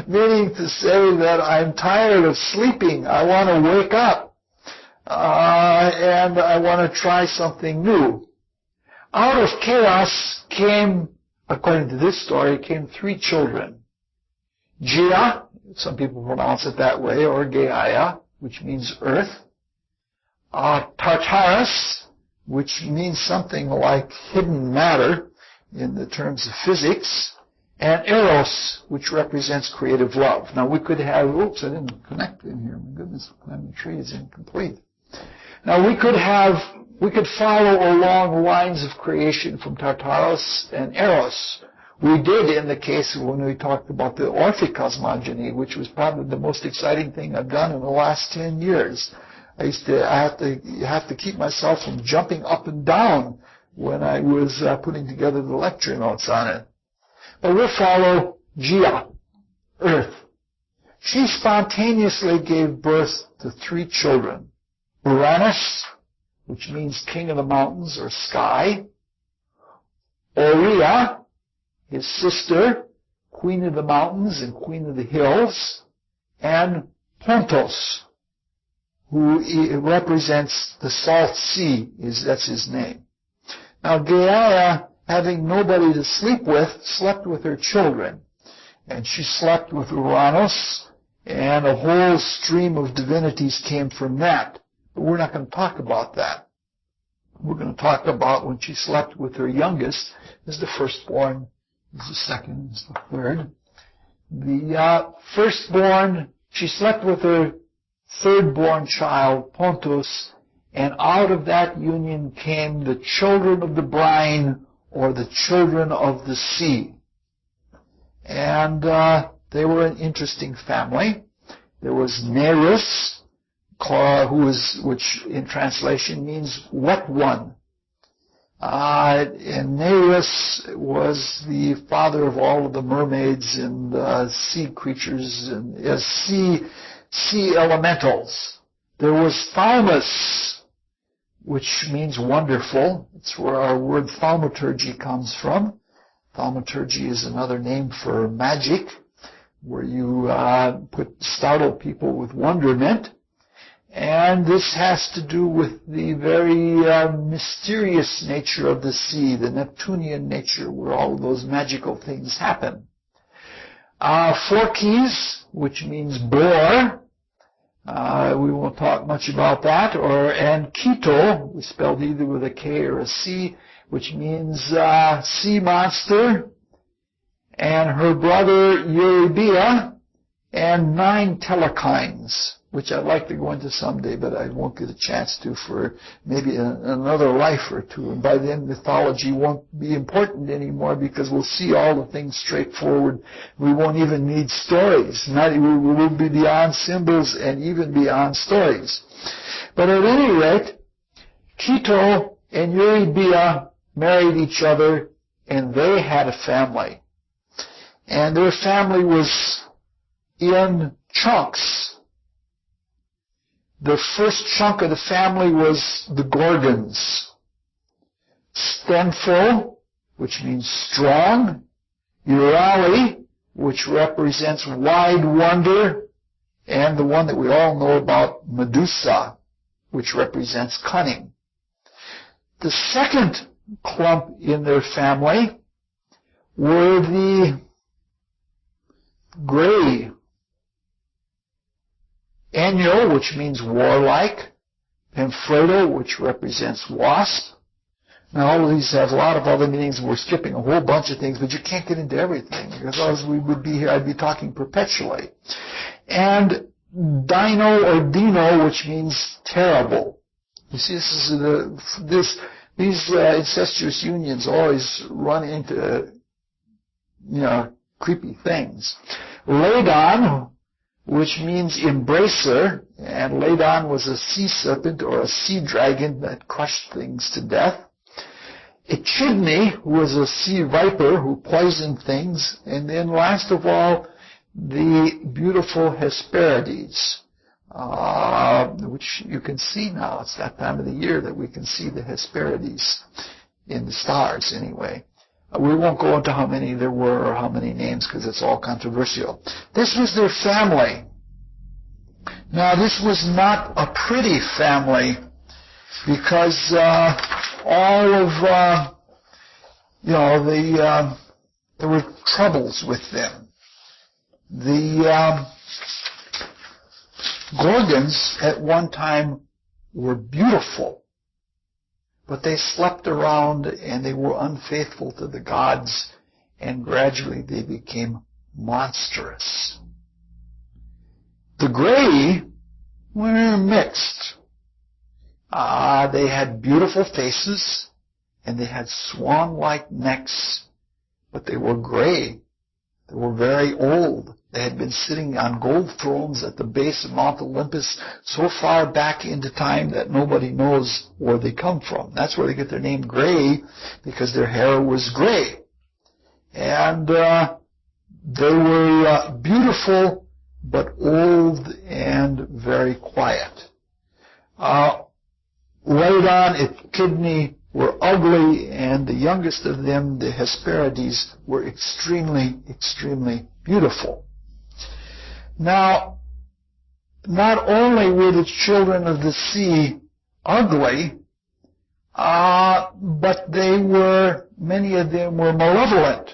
Meaning to say that I'm tired of sleeping. I want to wake up. And I want to try something new. Out of chaos came, according to this story, came 3 children. Gaia, some people pronounce it that way, or Gaia, which means earth. Tartarus, which means something like hidden matter in the terms of physics. And Eros, which represents creative love. Now we could have, oops, I didn't connect in here. My goodness, the tree is incomplete. Now we could follow along lines of creation from Tartarus and Eros. We did in the case when we talked about the orthicosmogony, which was probably the most exciting thing I've done in the last 10 years. I have to keep myself from jumping up and down when I was putting together the lecture notes on it. But we'll follow Gaia, Earth. She spontaneously gave birth to 3 children. Uranus, which means king of the mountains or sky. Oria, his sister, queen of the mountains and queen of the hills. And Pontos, who represents the Salt Sea, that's his name. Now Gaia, having nobody to sleep with, slept with her children. And she slept with Uranus, and a whole stream of divinities came from that. But we're not going to talk about that. We're going to talk about when she slept with her youngest, is the firstborn, is the second, is the third. The firstborn, she slept with her third-born child, Pontus, and out of that union came the children of the brine, or the children of the sea. And they were an interesting family. There was Nereus, which in translation means wet one. And Nereus was the father of all of the mermaids and sea creatures and sea elementals. There was Thaumas, which means wonderful. It's where our word thaumaturgy comes from. Thaumaturgy is another name for magic, where you startle people with wonderment. And this has to do with the very mysterious nature of the sea, the Neptunian nature, where all of those magical things happen. Phorkys, which means boar. We won't talk much about that. And Keto, spelled either with a K or a C, which means sea monster. And her brother Eurybia, and 9 telekines, which I'd like to go into someday, but I won't get a chance to for maybe another life or two. And by then, mythology won't be important anymore because we'll see all the things straightforward. We won't even need stories. We will be beyond symbols and even beyond stories. But at any rate, Keto and Eurybia married each other, and they had a family. And their family was in chunks. The first chunk of the family was the Gorgons. Stenfo, which means strong. Eurali, which represents wide wonder. And the one that we all know about, Medusa, which represents cunning. The second clump in their family were the gray. Enyo, which means warlike. Pamphredo, which represents wasp. Now, all of these have a lot of other meanings. We're skipping a whole bunch of things, but you can't get into everything, because otherwise we would be here, I'd be talking perpetually. And Dino or Dino, which means terrible. You see, these incestuous unions always run into, creepy things. Ladon, which means embracer, and Ladon was a sea serpent or a sea dragon that crushed things to death. Echidna was a sea viper who poisoned things, and then last of all, the beautiful Hesperides, which you can see now. It's that time of the year that we can see the Hesperides in the stars anyway. We won't go into how many there were or how many names because it's all controversial. This was their family. Now, this was not a pretty family because there were troubles with them. The Gorgons at one time were beautiful, but they slept around and they were unfaithful to the gods, and gradually they became monstrous. The Grey were mixed. They had beautiful faces and they had swan-like necks, but they were gray. They were very old. They had been sitting on gold thrones at the base of Mount Olympus so far back into time that nobody knows where they come from. That's where they get their name Gray, because their hair was gray. And they were beautiful, but old and very quiet. Later Echidnae were ugly, and the youngest of them, the Hesperides, were extremely, extremely beautiful. Now, not only were the children of the sea ugly, but many of them were malevolent.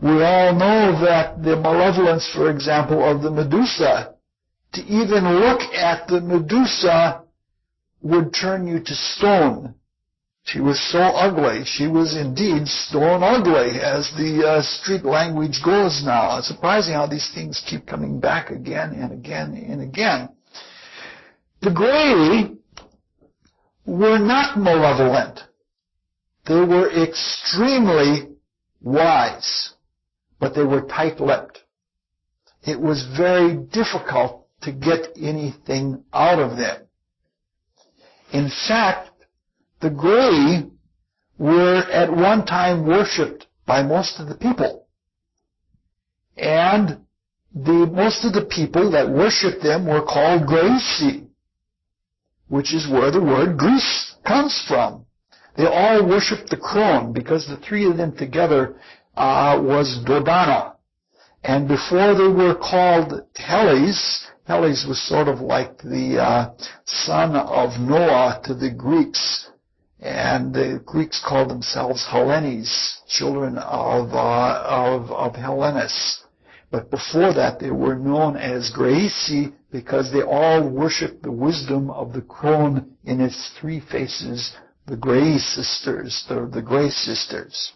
We all know that the malevolence, for example, of the Medusa, to even look at the Medusa would turn you to stone. She was so ugly. She was indeed stone ugly, as the street language goes now. It's surprising how these things keep coming back again and again and again. The Grey were not malevolent. They were extremely wise, but they were tight-lipped. It was very difficult to get anything out of them. In fact, the Grey were at one time worshipped by most of the people. And most of the people that worshipped them were called Graeci, which is where the word Greece comes from. They all worshipped the crone because the three of them together was Dodona. And before they were called Helles, Helles was sort of like the son of Noah to the Greeks. And the Greeks called themselves Hellenes, children of Hellenes. But before that, they were known as Graeci because they all worshipped the wisdom of the crone in its three faces, the Grey sisters, the Grey sisters.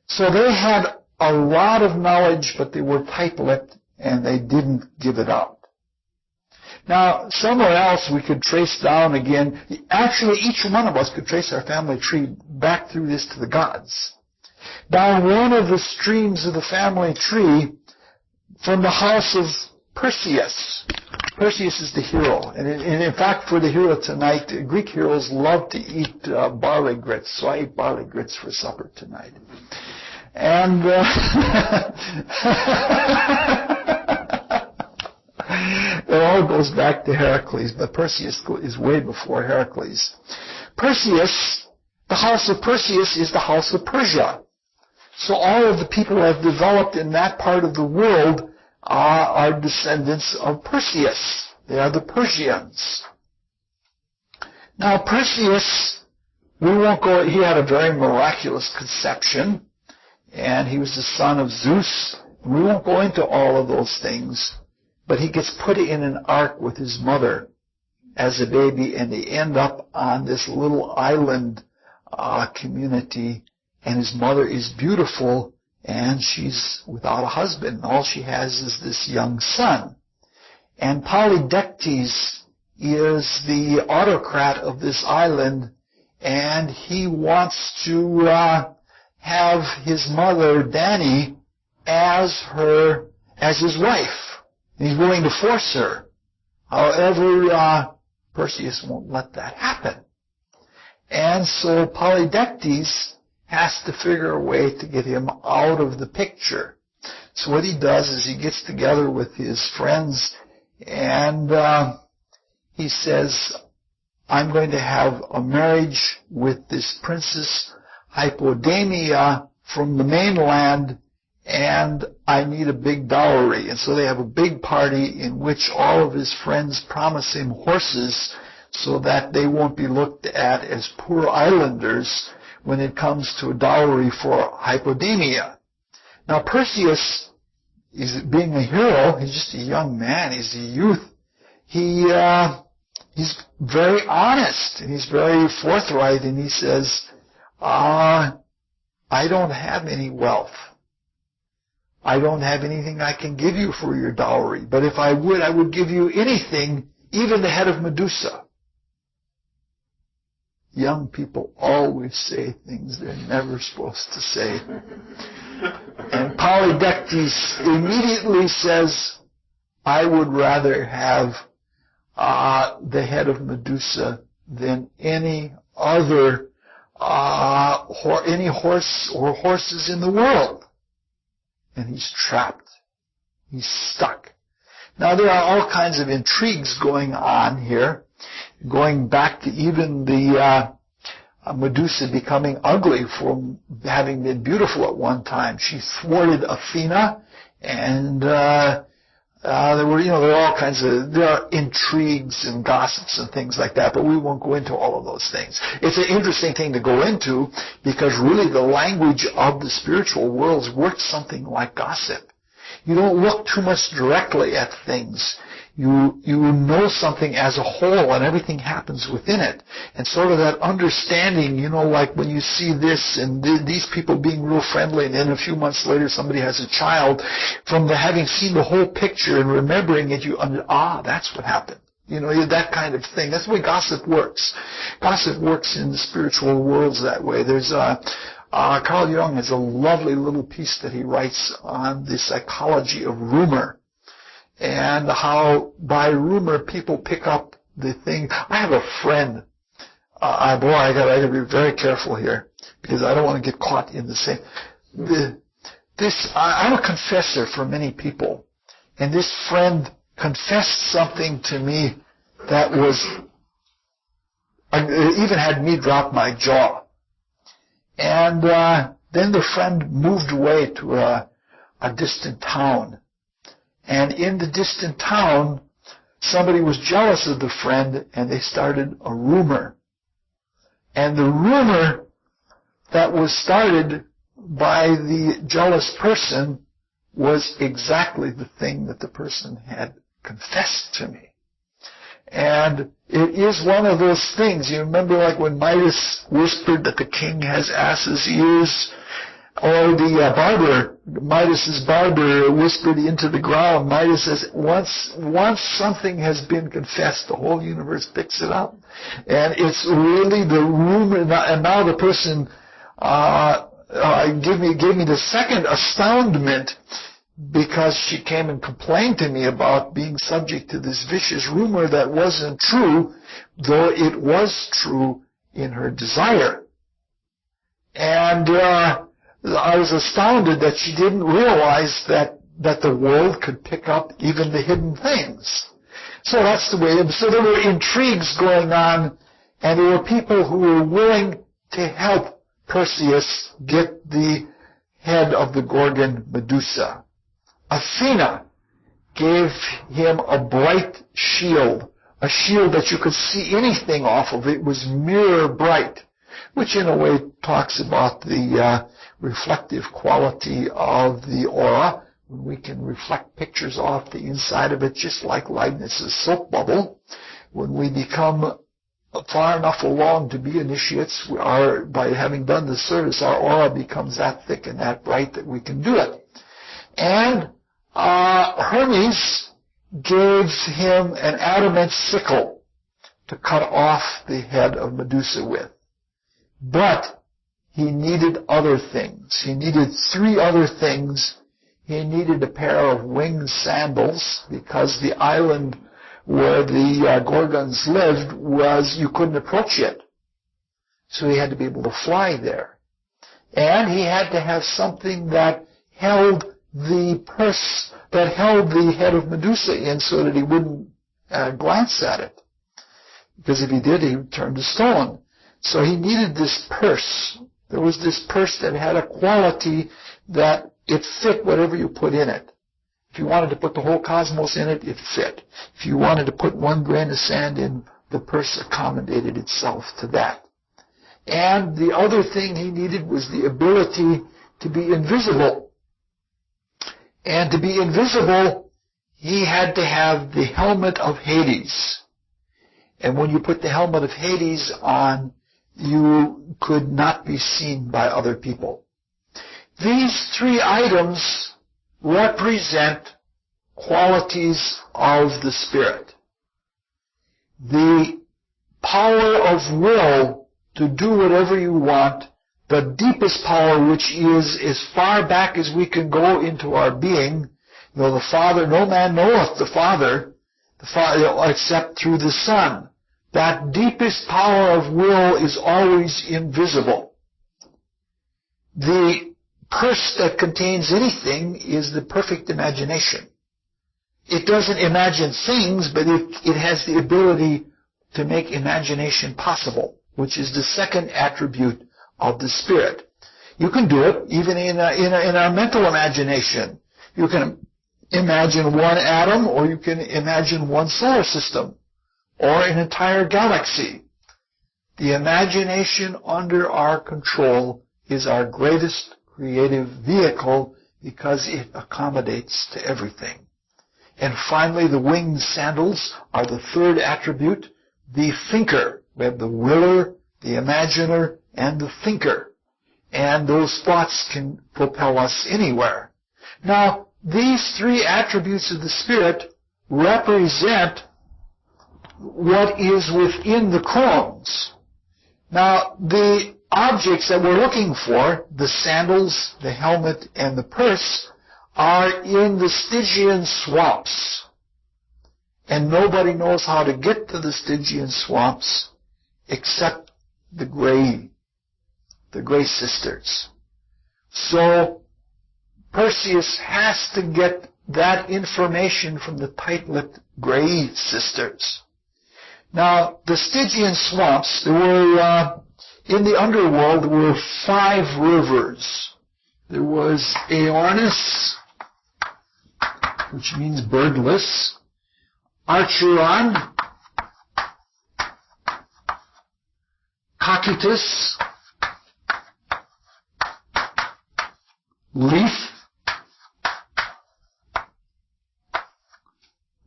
So they had a lot of knowledge, but they were tight-lipped and they didn't give it up. Now, somewhere else we could trace down again, actually each one of us could trace our family tree back through this to the gods. Down one of the streams of the family tree from the house of Perseus. Perseus is the hero. And in fact, for the hero tonight, Greek heroes love to eat barley grits, so I ate barley grits for supper tonight. And it all goes back to Heracles, but Perseus is way before Heracles. Perseus, the house of Perseus is the house of Persia. So all of the people who have developed in that part of the world are descendants of Perseus. They are the Persians. Now Perseus, he had a very miraculous conception, and he was the son of Zeus. We won't go into all of those things. But he gets put in an ark with his mother as a baby, and they end up on this little island community, and his mother is beautiful, and she's without a husband. All she has is this young son. And Polydectes is the autocrat of this island, and he wants to have his mother, Danae, as his wife. He's willing to force her. However, Perseus won't let that happen. And so Polydectes has to figure a way to get him out of the picture. So what he does is he gets together with his friends and he says, I'm going to have a marriage with this princess Hypodamia from the mainland, and I need a big dowry. And so they have a big party in which all of his friends promise him horses so that they won't be looked at as poor islanders when it comes to a dowry for hypodamia. Now Perseus is being a hero. He's just a young man. He's a youth. He's very honest, and he's very forthright, and he says, I don't have any wealth. I don't have anything I can give you for your dowry, but if I would give you anything, even the head of Medusa. Young people always say things they're never supposed to say. And Polydectes immediately says, I would rather have the head of Medusa than any other, any horse or horses in the world. And he's trapped. He's stuck. Now there are all kinds of intrigues going on here, going back to even the Medusa becoming ugly from having been beautiful at one time. She thwarted Athena, and there are all kinds of, there are intrigues and gossips and things like that, but we won't go into all of those things. It's an interesting thing to go into because really the language of the spiritual worlds works something like gossip. You don't look too much directly at things. You know something as a whole, and everything happens within it. And sort of that understanding, like when you see this and these people being real friendly, and then a few months later somebody has a child, from the having seen the whole picture and remembering it, that's what happened. That kind of thing. That's the way gossip works. Gossip works in the spiritual worlds that way. There's Carl Jung has a lovely little piece that he writes on the psychology of rumor, and how by rumor people pick up the thing. I have a friend. I got to be very careful here because I don't want to get caught in the same. I'm a confessor for many people, and this friend confessed something to me that was it even had me drop my jaw. And then the friend moved away to a distant town. And in the distant town, somebody was jealous of the friend, and they started a rumor. And the rumor that was started by the jealous person was exactly the thing that the person had confessed to me. And it is one of those things. You remember like when Midas whispered that the king has ass's ears? Or the Midas's barber whispered into the ground. Midas says, once something has been confessed, the whole universe picks it up. And it's really the rumor, and now the person gave me the second astoundment, because she came and complained to me about being subject to this vicious rumor that wasn't true, though it was true in her desire. And I was astounded that she didn't realize that the world could pick up even the hidden things. So that's the way. So there were intrigues going on, and there were people who were willing to help Perseus get the head of the Gorgon Medusa. Athena gave him a bright shield, a shield that you could see anything off of. It was mirror bright, which in a way talks about the reflective quality of the aura, when we can reflect pictures off the inside of it, just like Leibniz's soap bubble. When we become far enough along to be initiates, by having done the service, our aura becomes that thick and that bright that we can do it. And Hermes gave him an adamant sickle to cut off the head of Medusa with. But he needed other things. He needed 3 other things. He needed a pair of winged sandals, because the island where the Gorgons lived you couldn't approach it. So he had to be able to fly there. And he had to have something that held the purse, that held the head of Medusa in, so that he wouldn't glance at it. Because if he did, he would turn to stone. So he needed this purse. There was this purse that had a quality that it fit whatever you put in it. If you wanted to put the whole cosmos in it, it fit. If you wanted to put one grain of sand in, the purse accommodated itself to that. And the other thing he needed was the ability to be invisible. And to be invisible, he had to have the helmet of Hades. And when you put the helmet of Hades on, you could not be seen by other people. These three items represent qualities of the Spirit. The power of will to do whatever you want, the deepest power, which is as far back as we can go into our being. The Father, no man knoweth the Father except through the Son. That deepest power of will is always invisible. The purse that contains anything is the perfect imagination. It doesn't imagine things, but it has the ability to make imagination possible, which is the second attribute of the Spirit. You can do it even in our mental imagination. You can imagine one atom, or you can imagine one solar system, or an entire galaxy. The imagination under our control is our greatest creative vehicle because it accommodates to everything. And finally, the winged sandals are the third attribute, the thinker. We have the willer, the imaginer, and the thinker. And those thoughts can propel us anywhere. Now, these three attributes of the Spirit represent what is within the chromes. Now, the objects that we're looking for, the sandals, the helmet, and the purse, are in the Stygian swamps. And nobody knows how to get to the Stygian swamps except the Gray sisters. So Perseus has to get that information from the tight-lipped Gray sisters. Now, the Stygian swamps, there were, in the underworld, there were 5 rivers. There was Aornus, which means birdless, Archeron, Cocytus, Leaf,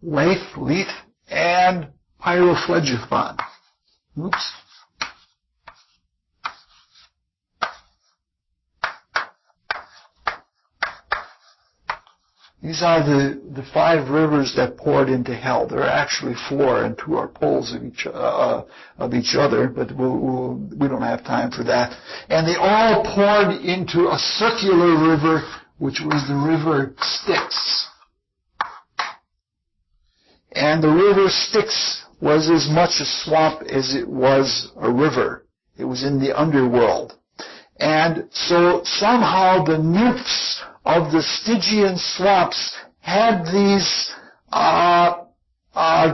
Leith, and Pyrophlegethon. Oops. These are the 5 rivers that poured into hell. There are actually 4, and 2 are poles of each other, but we don't have time for that. And they all poured into a circular river, which was the river Styx. And the river Styx was as much a swamp as it was a river. It was in the underworld. And so somehow the nymphs of the Stygian swamps had these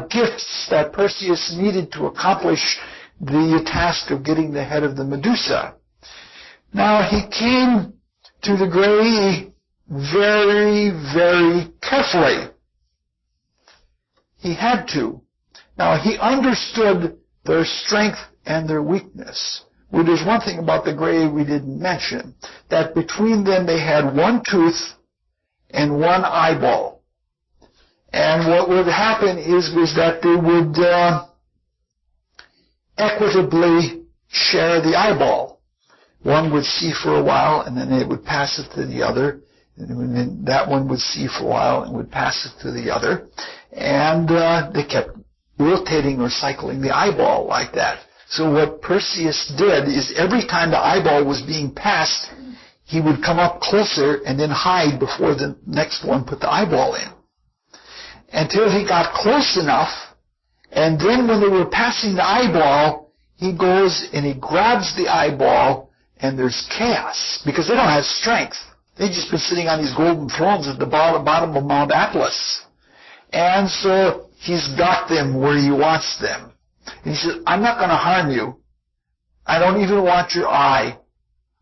gifts that Perseus needed to accomplish the task of getting the head of the Medusa. Now, he came to the Graii very, very carefully. He had to. Now, he understood their strength and their weakness. Well, there's one thing about the Graii we didn't mention, that between them they had 1 tooth and 1 eyeball. And what would happen was that they would equitably share the eyeball. One would see for a while, and then they would pass it to the other. And then that one would see for a while and would pass it to the other. And they kept rotating or cycling the eyeball like that. So what Perseus did is every time the eyeball was being passed, he would come up closer and then hide before the next one put the eyeball in. Until he got close enough, and then when they were passing the eyeball, he goes and he grabs the eyeball, and there's chaos, because they don't have strength. They've just been sitting on these golden thrones at the bottom of Mount Atlas. And so he's got them where he wants them. And he says, I'm not going to harm you. I don't even want your eye.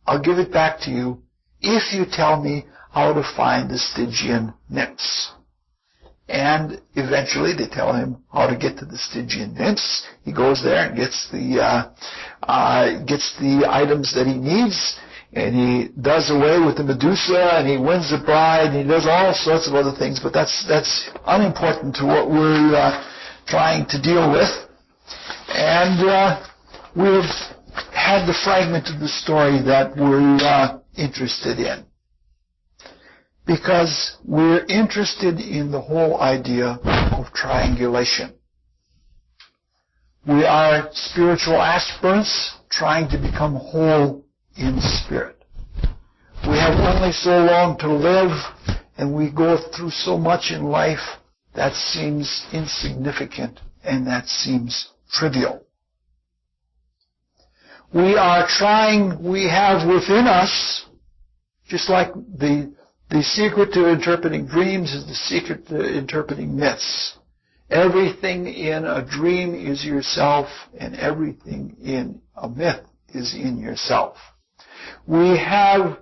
I'll give it back to you if you tell me how to find the Stygian nymphs. And eventually they tell him how to get to the Stygian nymphs. He goes there and gets the items that he needs, and he does away with the Medusa, and he wins the bride, and he does all sorts of other things, but that's unimportant to what we're trying to deal with. And we've had the fragment of the story that we're interested in, because we're interested in the whole idea of triangulation. We are spiritual aspirants trying to become whole in spirit. We have only so long to live, and we go through so much in life that seems insignificant and that seems trivial. We have within us, just like the secret to interpreting dreams is the secret to interpreting myths. Everything in a dream is yourself, and everything in a myth is in yourself. We have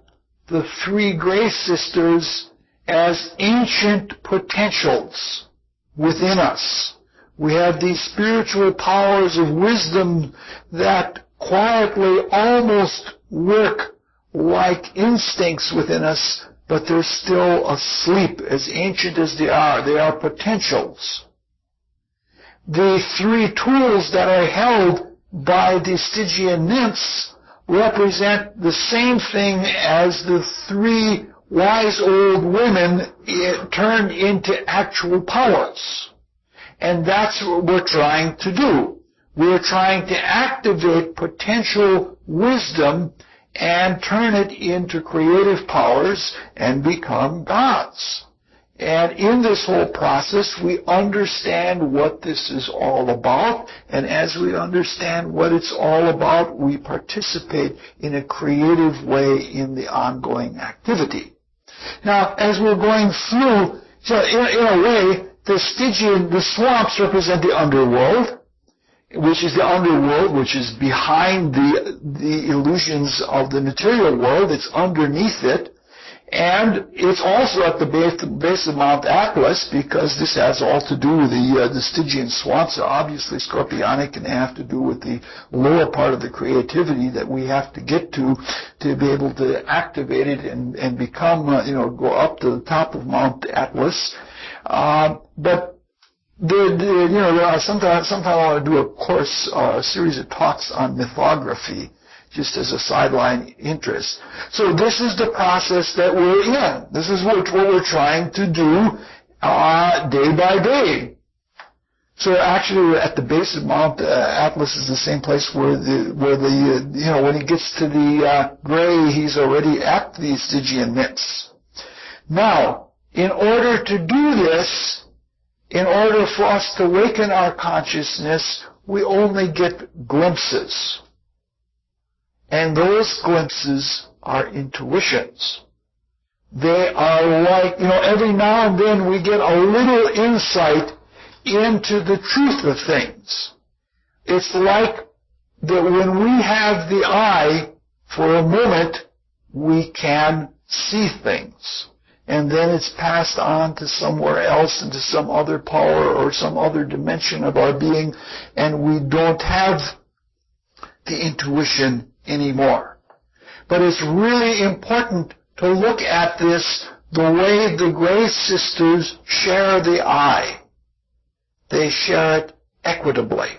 the three Grace Sisters as ancient potentials within us. We have these spiritual powers of wisdom that quietly almost work like instincts within us, but they're still asleep, as ancient as they are. They are potentials. The three tools that are held by the Stygian nymphs represent the same thing as the three wise old women turned into actual powers. And that's what we're trying to do. We're trying to activate potential wisdom and turn it into creative powers and become gods. And in this whole process, we understand what this is all about. And as we understand what it's all about, we participate in a creative way in the ongoing activity. Now, as we're going through, so in a way, the swamps represent the underworld, which is behind the illusions of the material world. It's underneath it. And it's also at the base of Mount Atlas, because this has all to do with the Stygian swamps are obviously scorpionic, and they have to do with the lower part of the creativity that we have to get to be able to activate it and become, go up to the top of Mount Atlas. But sometimes I want to do a series of talks on mythography, just as a sideline interest. So this is the process that we're in. This is what we're trying to do day by day. So actually, at the base of Mount Atlas is the same place where when he gets to the gray, he's already at the Stygian nymphs. Now, in order to do this, in order for us to awaken our consciousness, we only get glimpses. And those glimpses are intuitions. They are like, every now and then we get a little insight into the truth of things. It's like that when we have the eye, for a moment, we can see things. And then it's passed on to somewhere else, into some other power or some other dimension of our being, and we don't have the intuition anymore. But it's really important to look at this the way the Grace Sisters share the eye. They share it equitably,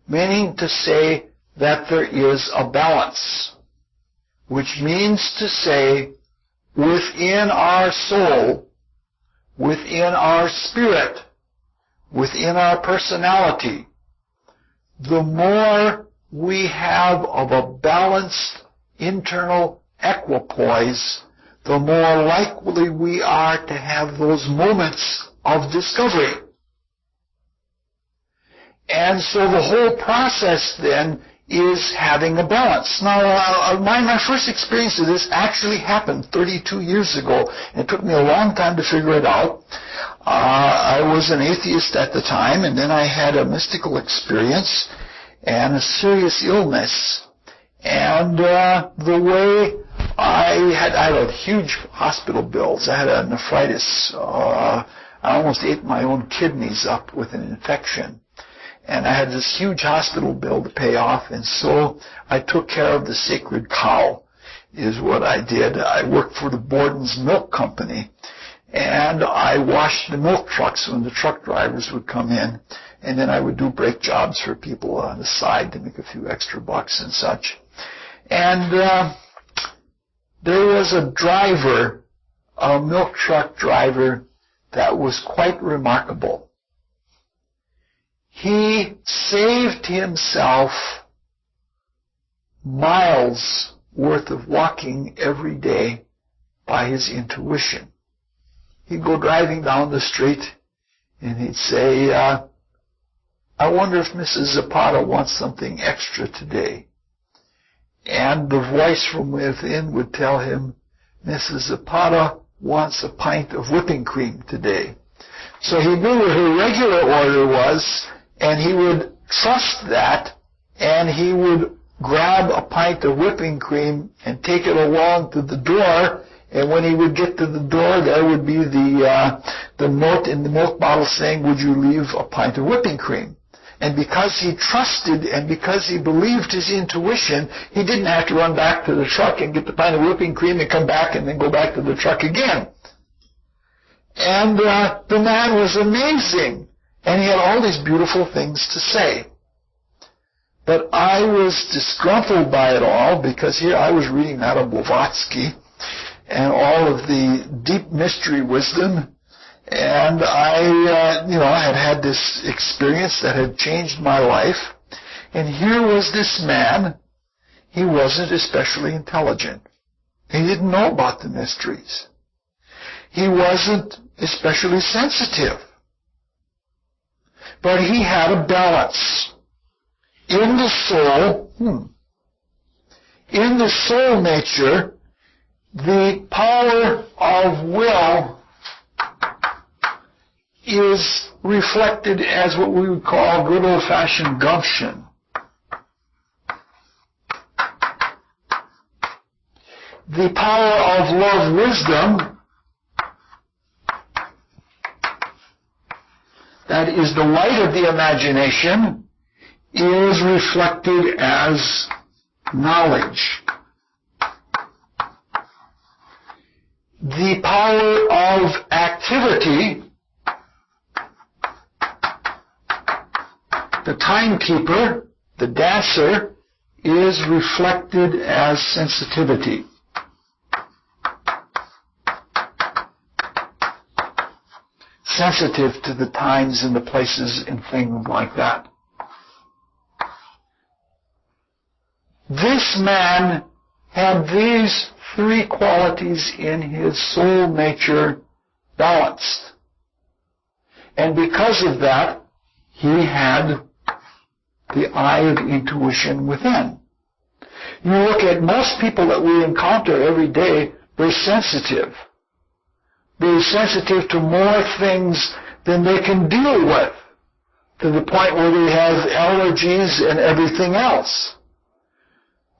meaning to say that there is a balance, which means to say within our soul, within our spirit, within our personality, the more we have of a balanced internal equipoise, the more likely we are to have those moments of discovery. And so the whole process then is having a balance. Now, my first experience of this actually happened 32 years ago, and it took me a long time to figure it out. I was an atheist at the time, and then I had a mystical experience and a serious illness. And the way I had huge hospital bills. I had a nephritis. I almost ate my own kidneys up with an infection. And I had this huge hospital bill to pay off, and so I took care of the sacred cow, is what I did. I worked for the Borden's Milk Company, and I washed the milk trucks when the truck drivers would come in, and then I would do brake jobs for people on the side to make a few extra bucks and such. And there was a driver, a milk truck driver, that was quite remarkable. He saved himself miles worth of walking every day by his intuition. He'd go driving down the street and he'd say, I wonder if Mrs. Zapata wants something extra today. And the voice from within would tell him, Mrs. Zapata wants a pint of whipping cream today. So he knew what her regular order was, and he would trust that, and he would grab a pint of whipping cream and take it along to the door, and when he would get to the door, there would be the note in the milk bottle saying, would you leave a pint of whipping cream? And because he trusted and because he believed his intuition, he didn't have to run back to the truck and get the pint of whipping cream and come back and then go back to the truck again. And the man was amazing. And he had all these beautiful things to say. But I was disgruntled by it all because here I was reading out of Blavatsky and all of the deep mystery wisdom. And I had this experience that had changed my life. And here was this man. He wasn't especially intelligent. He didn't know about the mysteries. He wasn't especially sensitive. But he had a balance. In the soul, in the soul nature, the power of will is reflected as what we would call good old-fashioned gumption. The power of love wisdom, that is the light of the imagination, is reflected as knowledge. The power of activity, the timekeeper, the dancer, is reflected as sensitivity. Sensitive to the times and the places and things like that. This man had these three qualities in his soul nature balanced. And because of that, he had the eye of intuition within. You look at most people that we encounter every day, they're sensitive. They're sensitive to more things than they can deal with, to the point where they have allergies and everything else.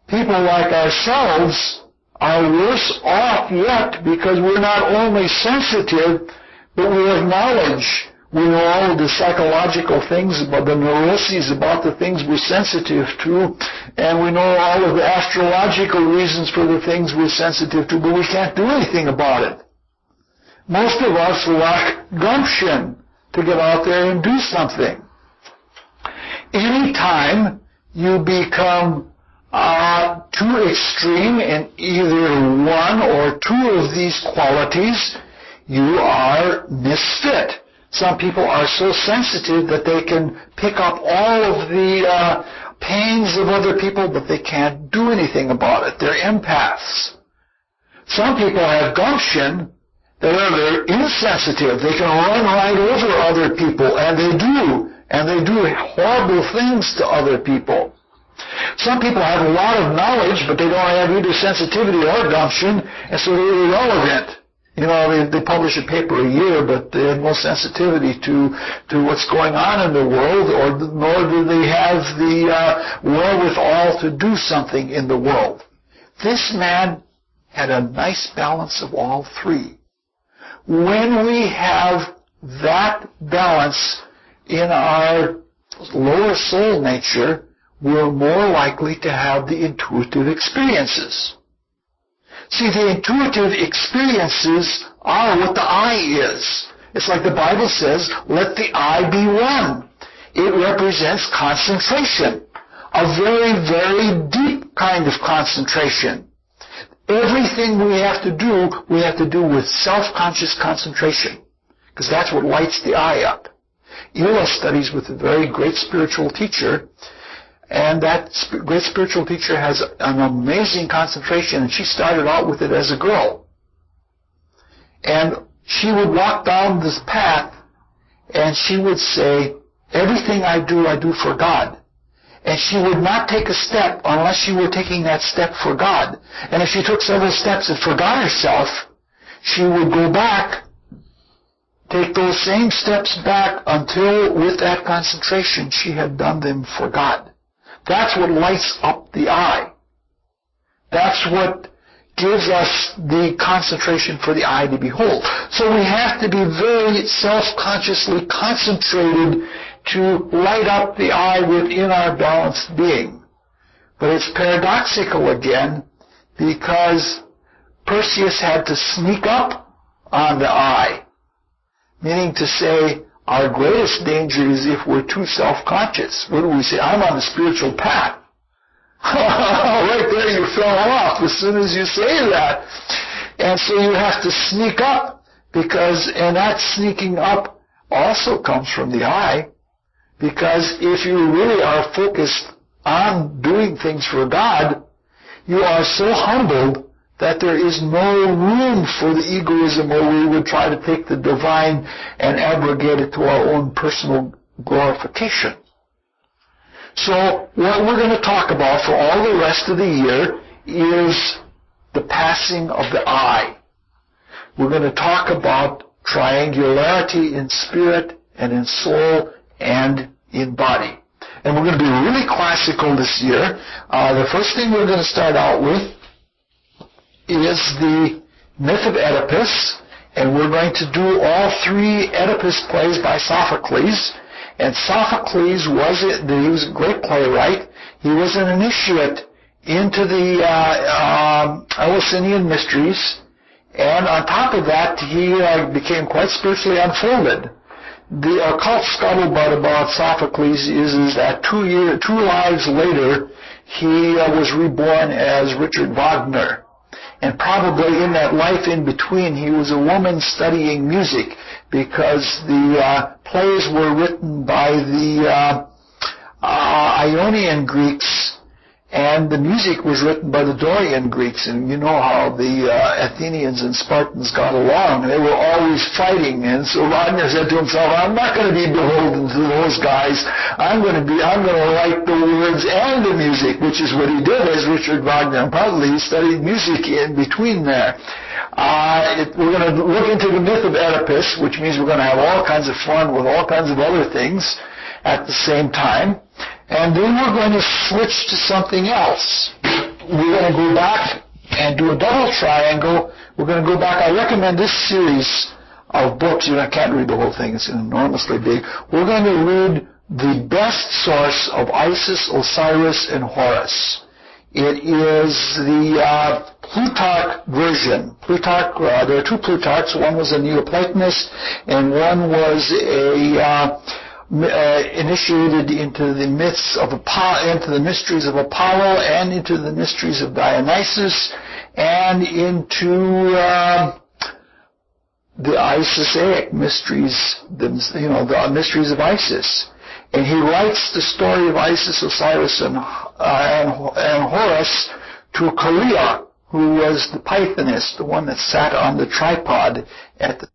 People like ourselves are worse off yet because we're not only sensitive, but we have knowledge. We know all of the psychological things about the neuroses, about the things we're sensitive to, and we know all of the astrological reasons for the things we're sensitive to, but we can't do anything about it. Most of us lack gumption to get out there and do something. Anytime you become too extreme in either one or two of these qualities, you are misfit. Some people are so sensitive that they can pick up all of the pains of other people, but they can't do anything about it. They're empaths. Some people have gumption. They're insensitive. They can run right over other people, and they do horrible things to other people. Some people have a lot of knowledge, but they don't have either sensitivity or gumption, and so they're irrelevant. They publish a paper a year, but they have no sensitivity to what's going on in the world, nor do they have the wherewithal to do something in the world. This man had a nice balance of all three. When we have that balance in our lower soul nature, we're more likely to have the intuitive experiences. See, the intuitive experiences are what the I is. It's like the Bible says, let the I be one. It represents concentration, a very, very deep kind of concentration. Everything we have to do with self-conscious concentration, because that's what lights the I up. Ela studies with a very great spiritual teacher, and that great spiritual teacher has an amazing concentration, and she started out with it as a girl. And she would walk down this path, and she would say, everything I do for God. And she would not take a step unless she were taking that step for God. And if she took several steps and forgot herself, she would go back, take those same steps back until, with that concentration, she had done them for God. That's what lights up the I. That's what gives us the concentration for the I to behold. So we have to be very self-consciously concentrated to light up the I within our balanced being. But it's paradoxical again, because Perseus had to sneak up on the I, meaning to say, our greatest danger is if we're too self-conscious. What do we say? I'm on the spiritual path. Right there you fell off as soon as you say that. And so you have to sneak up, and that sneaking up also comes from the I, because if you really are focused on doing things for God, you are so humbled that there is no room for the egoism where we would try to take the divine and abrogate it to our own personal glorification. So what we're going to talk about for all the rest of the year is the passing of the I. We're going to talk about triangularity in spirit and in soul and in body. And we're going to be really classical this year. The first thing we're going to start out with is the myth of Oedipus, and we're going to do all three Oedipus plays by Sophocles. And Sophocles he was a great playwright. He was an initiate into the Eleusinian mysteries, and on top of that, he became quite spiritually unfolded. The occult scuttlebutt about Sophocles is that two lives later, he was reborn as Richard Wagner. And probably in that life in between, he was a woman studying music, because the plays were written by the Ionian Greeks, and the music was written by the Dorian Greeks. And you know how the Athenians and Spartans got along. They were always fighting, and so Wagner said to himself, I'm not going to be beholden to those guys. I'm going to write the words and the music, which is what he did as Richard Wagner. And probably he studied music in between there. We're going to look into the myth of Oedipus, which means we're going to have all kinds of fun with all kinds of other things at the same time. And then we're going to switch to something else. We're going to go back and do a double triangle. We're going to go back. I recommend this series of books. I can't read the whole thing. It's enormously big. We're going to read the best source of Isis, Osiris, and Horus. It is the Plutarch version. There are two Plutarchs. One was a Neoplatonist, and one was initiated into the myths of into the mysteries of Apollo, and into the mysteries of Dionysus, and into the Isisaic mysteries, the mysteries of Isis. And he writes the story of Isis, Osiris, and Horus to Kalia, who was the Pythonist, the one that sat on the tripod at the